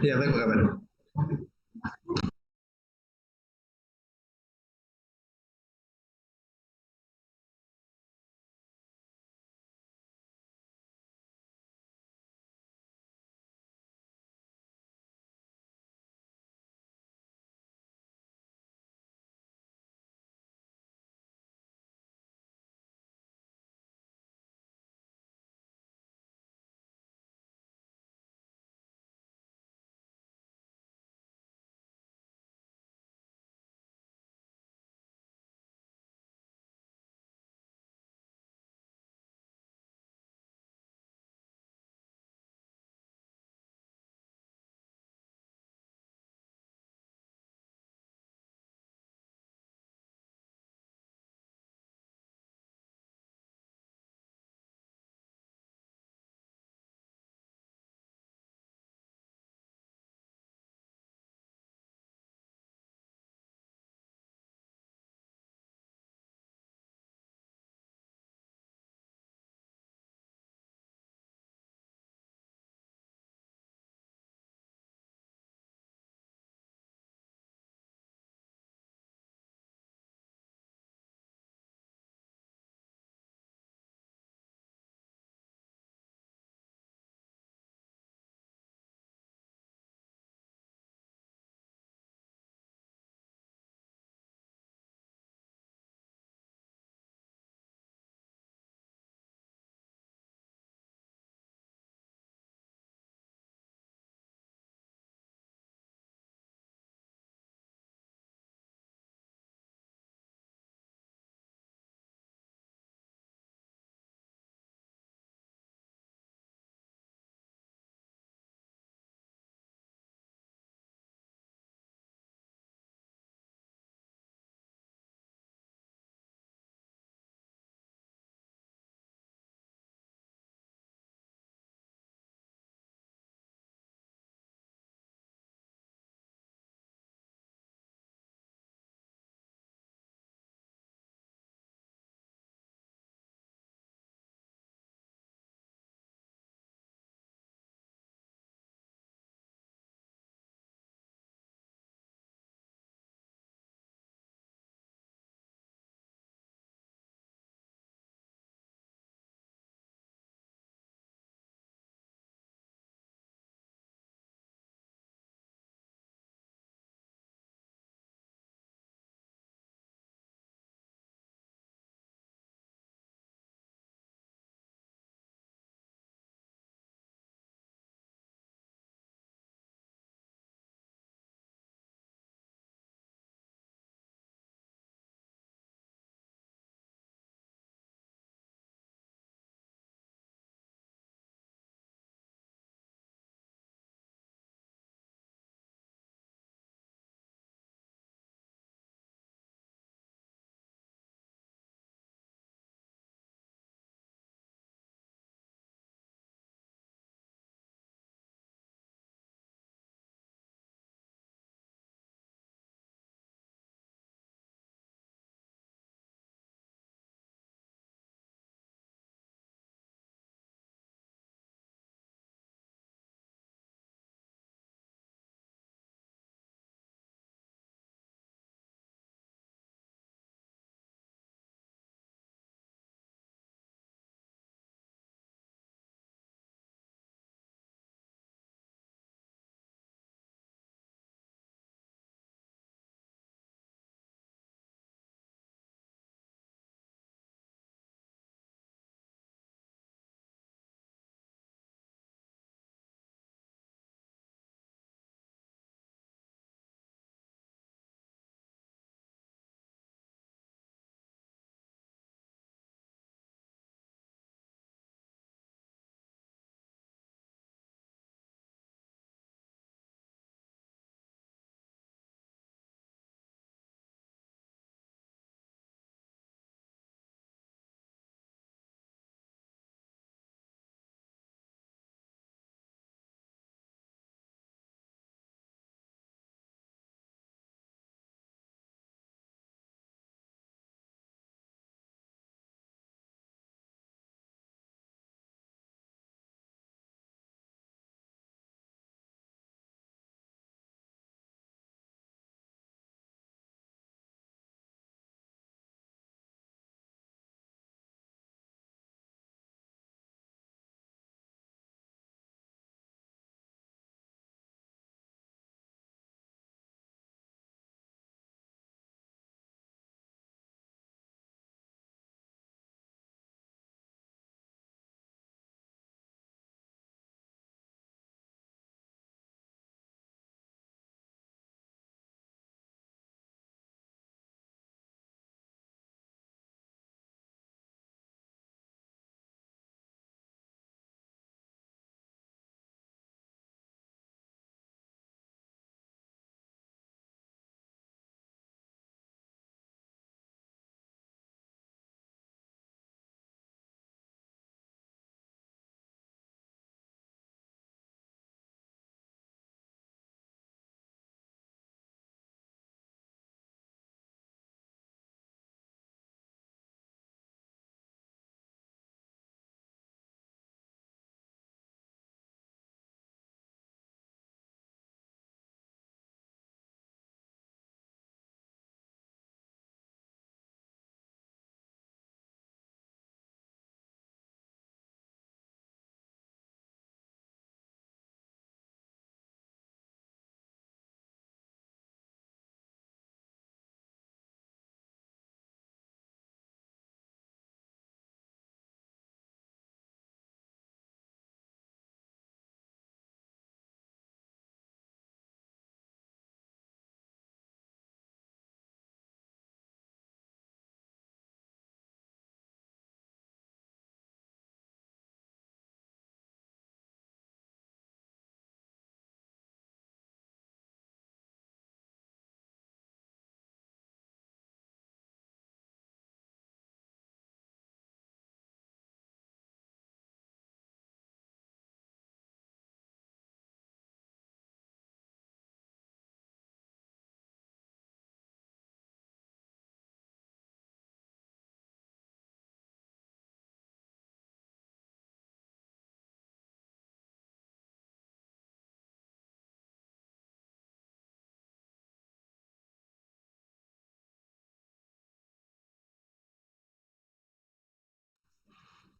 Ya, baik Pak Kaban.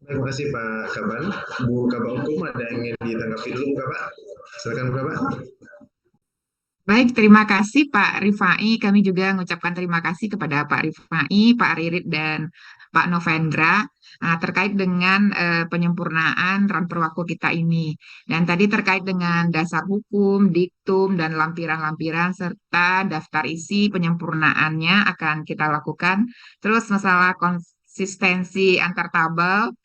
Terima kasih Pak Kaban. Bu Kabak Hukum ada yang ingin ditanggapi dulu Bu Kabak? Silakan Bu Kabak. Baik, terima kasih Pak Rifai. Kami juga mengucapkan terima kasih kepada Pak Rifai, Pak Ririt, dan Pak Novendra terkait dengan penyempurnaan Ranperwako kita ini. Dan tadi terkait dengan dasar hukum, diktum, dan lampiran-lampiran, serta daftar isi penyempurnaannya akan kita lakukan. Terus masalah konsistensi antar tabel,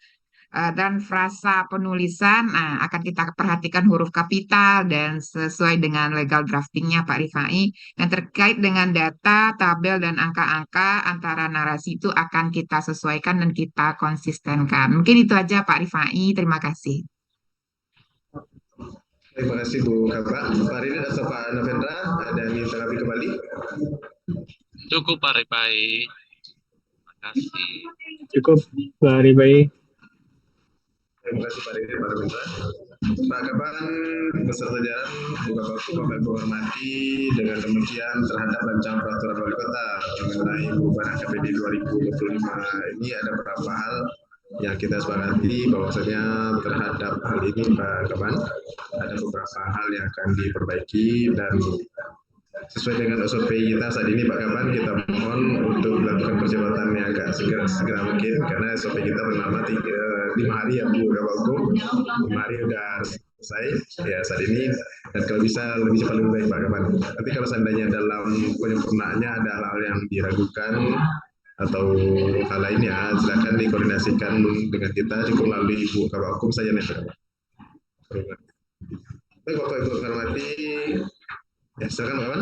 dan frasa penulisan akan kita perhatikan huruf kapital dan sesuai dengan legal draftingnya Pak Rifai. Dan terkait dengan data, tabel, dan angka-angka antara narasi itu akan kita sesuaikan dan kita konsistenkan. Mungkin itu aja Pak Rifai, terima kasih. Terima kasih Bu Kabak. Pak Ridit atau Pak Novendra ada yang ingin tanggapi kembali? Cukup Pak Rifai. Terima kasih. Cukup Pak Rifai. Terima kasih Pak Ridit, Pak Novendra. Pak Kaban beserta jajaran Bu Kabak Hukum, Bapak Ibu hormati, dengan demikian terhadap rancangan peraturan wali kota mengenai perubahan KPD 2025 ini ada beberapa hal yang kita sepakati bahwasanya terhadap hal ini Pak Kaban ada beberapa hal yang akan diperbaiki dan sesuai dengan SOP kita saat ini Pak Kaban kita mohon untuk melakukan percepatan yang agak segera mungkin karena SOP kita bernama 5 hari ya Bu Kabak Hukum, 5 hari udah selesai ya saat ini dan kalau bisa lebih cepat lebih baik Pak Kaban. Nanti kalau seandainya dalam penyempurnaannya ada hal-hal yang diragukan atau hal lainnya silakan dikoordinasikan dengan kita cukup melalui Bu Kabak Hukum saja nih Pak. Baik Bapak Ibu hormati ya silakan Pak Kaban.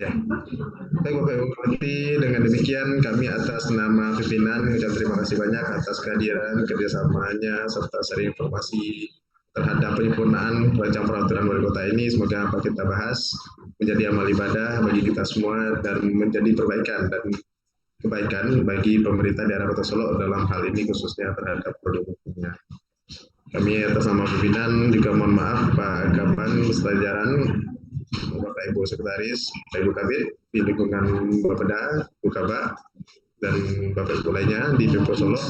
Ya, baik Bapak Ibu hormati, dengan demikian kami atas nama pimpinan mengucapkan terima kasih banyak atas kehadiran, kerjasamanya, serta sharing informasi terhadap penyempurnaan rancangan peraturan wali kota ini. Semoga apa kita bahas menjadi amal ibadah bagi kita semua dan menjadi perbaikan dan kebaikan bagi pemerintah daerah Kota Solo dalam hal ini khususnya terhadap produk hukumnya. Kami atas nama pimpinan juga mohon maaf Pak Kaban beserta jajaran, Bapak Ibu Sekretaris, Bapak Ibu Kabit di lingkungan Bapeda, Bu Kabak, dan Bapak Ibu lainnya di Pemko Solo.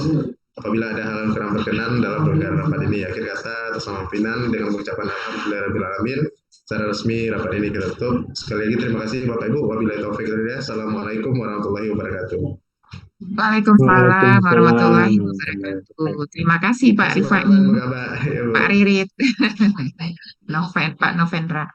Apabila ada hal yang kurang berkenan dalam penyelenggaraan rapat ini, akhir kata atas nama pimpinan dengan mengucapkan alhamdulillahirabbil alamin. Secara resmi rapat ini kita tutup. Sekali lagi terima kasih Bapak Ibu. Wabillahi taufiq wal hidayah. Assalamualaikum warahmatullahi wabarakatuh. Waalaikumsalam warahmatullahi wabarakatuh. Terima kasih Pak Rifai, Pak Ririt, Pak Novendra.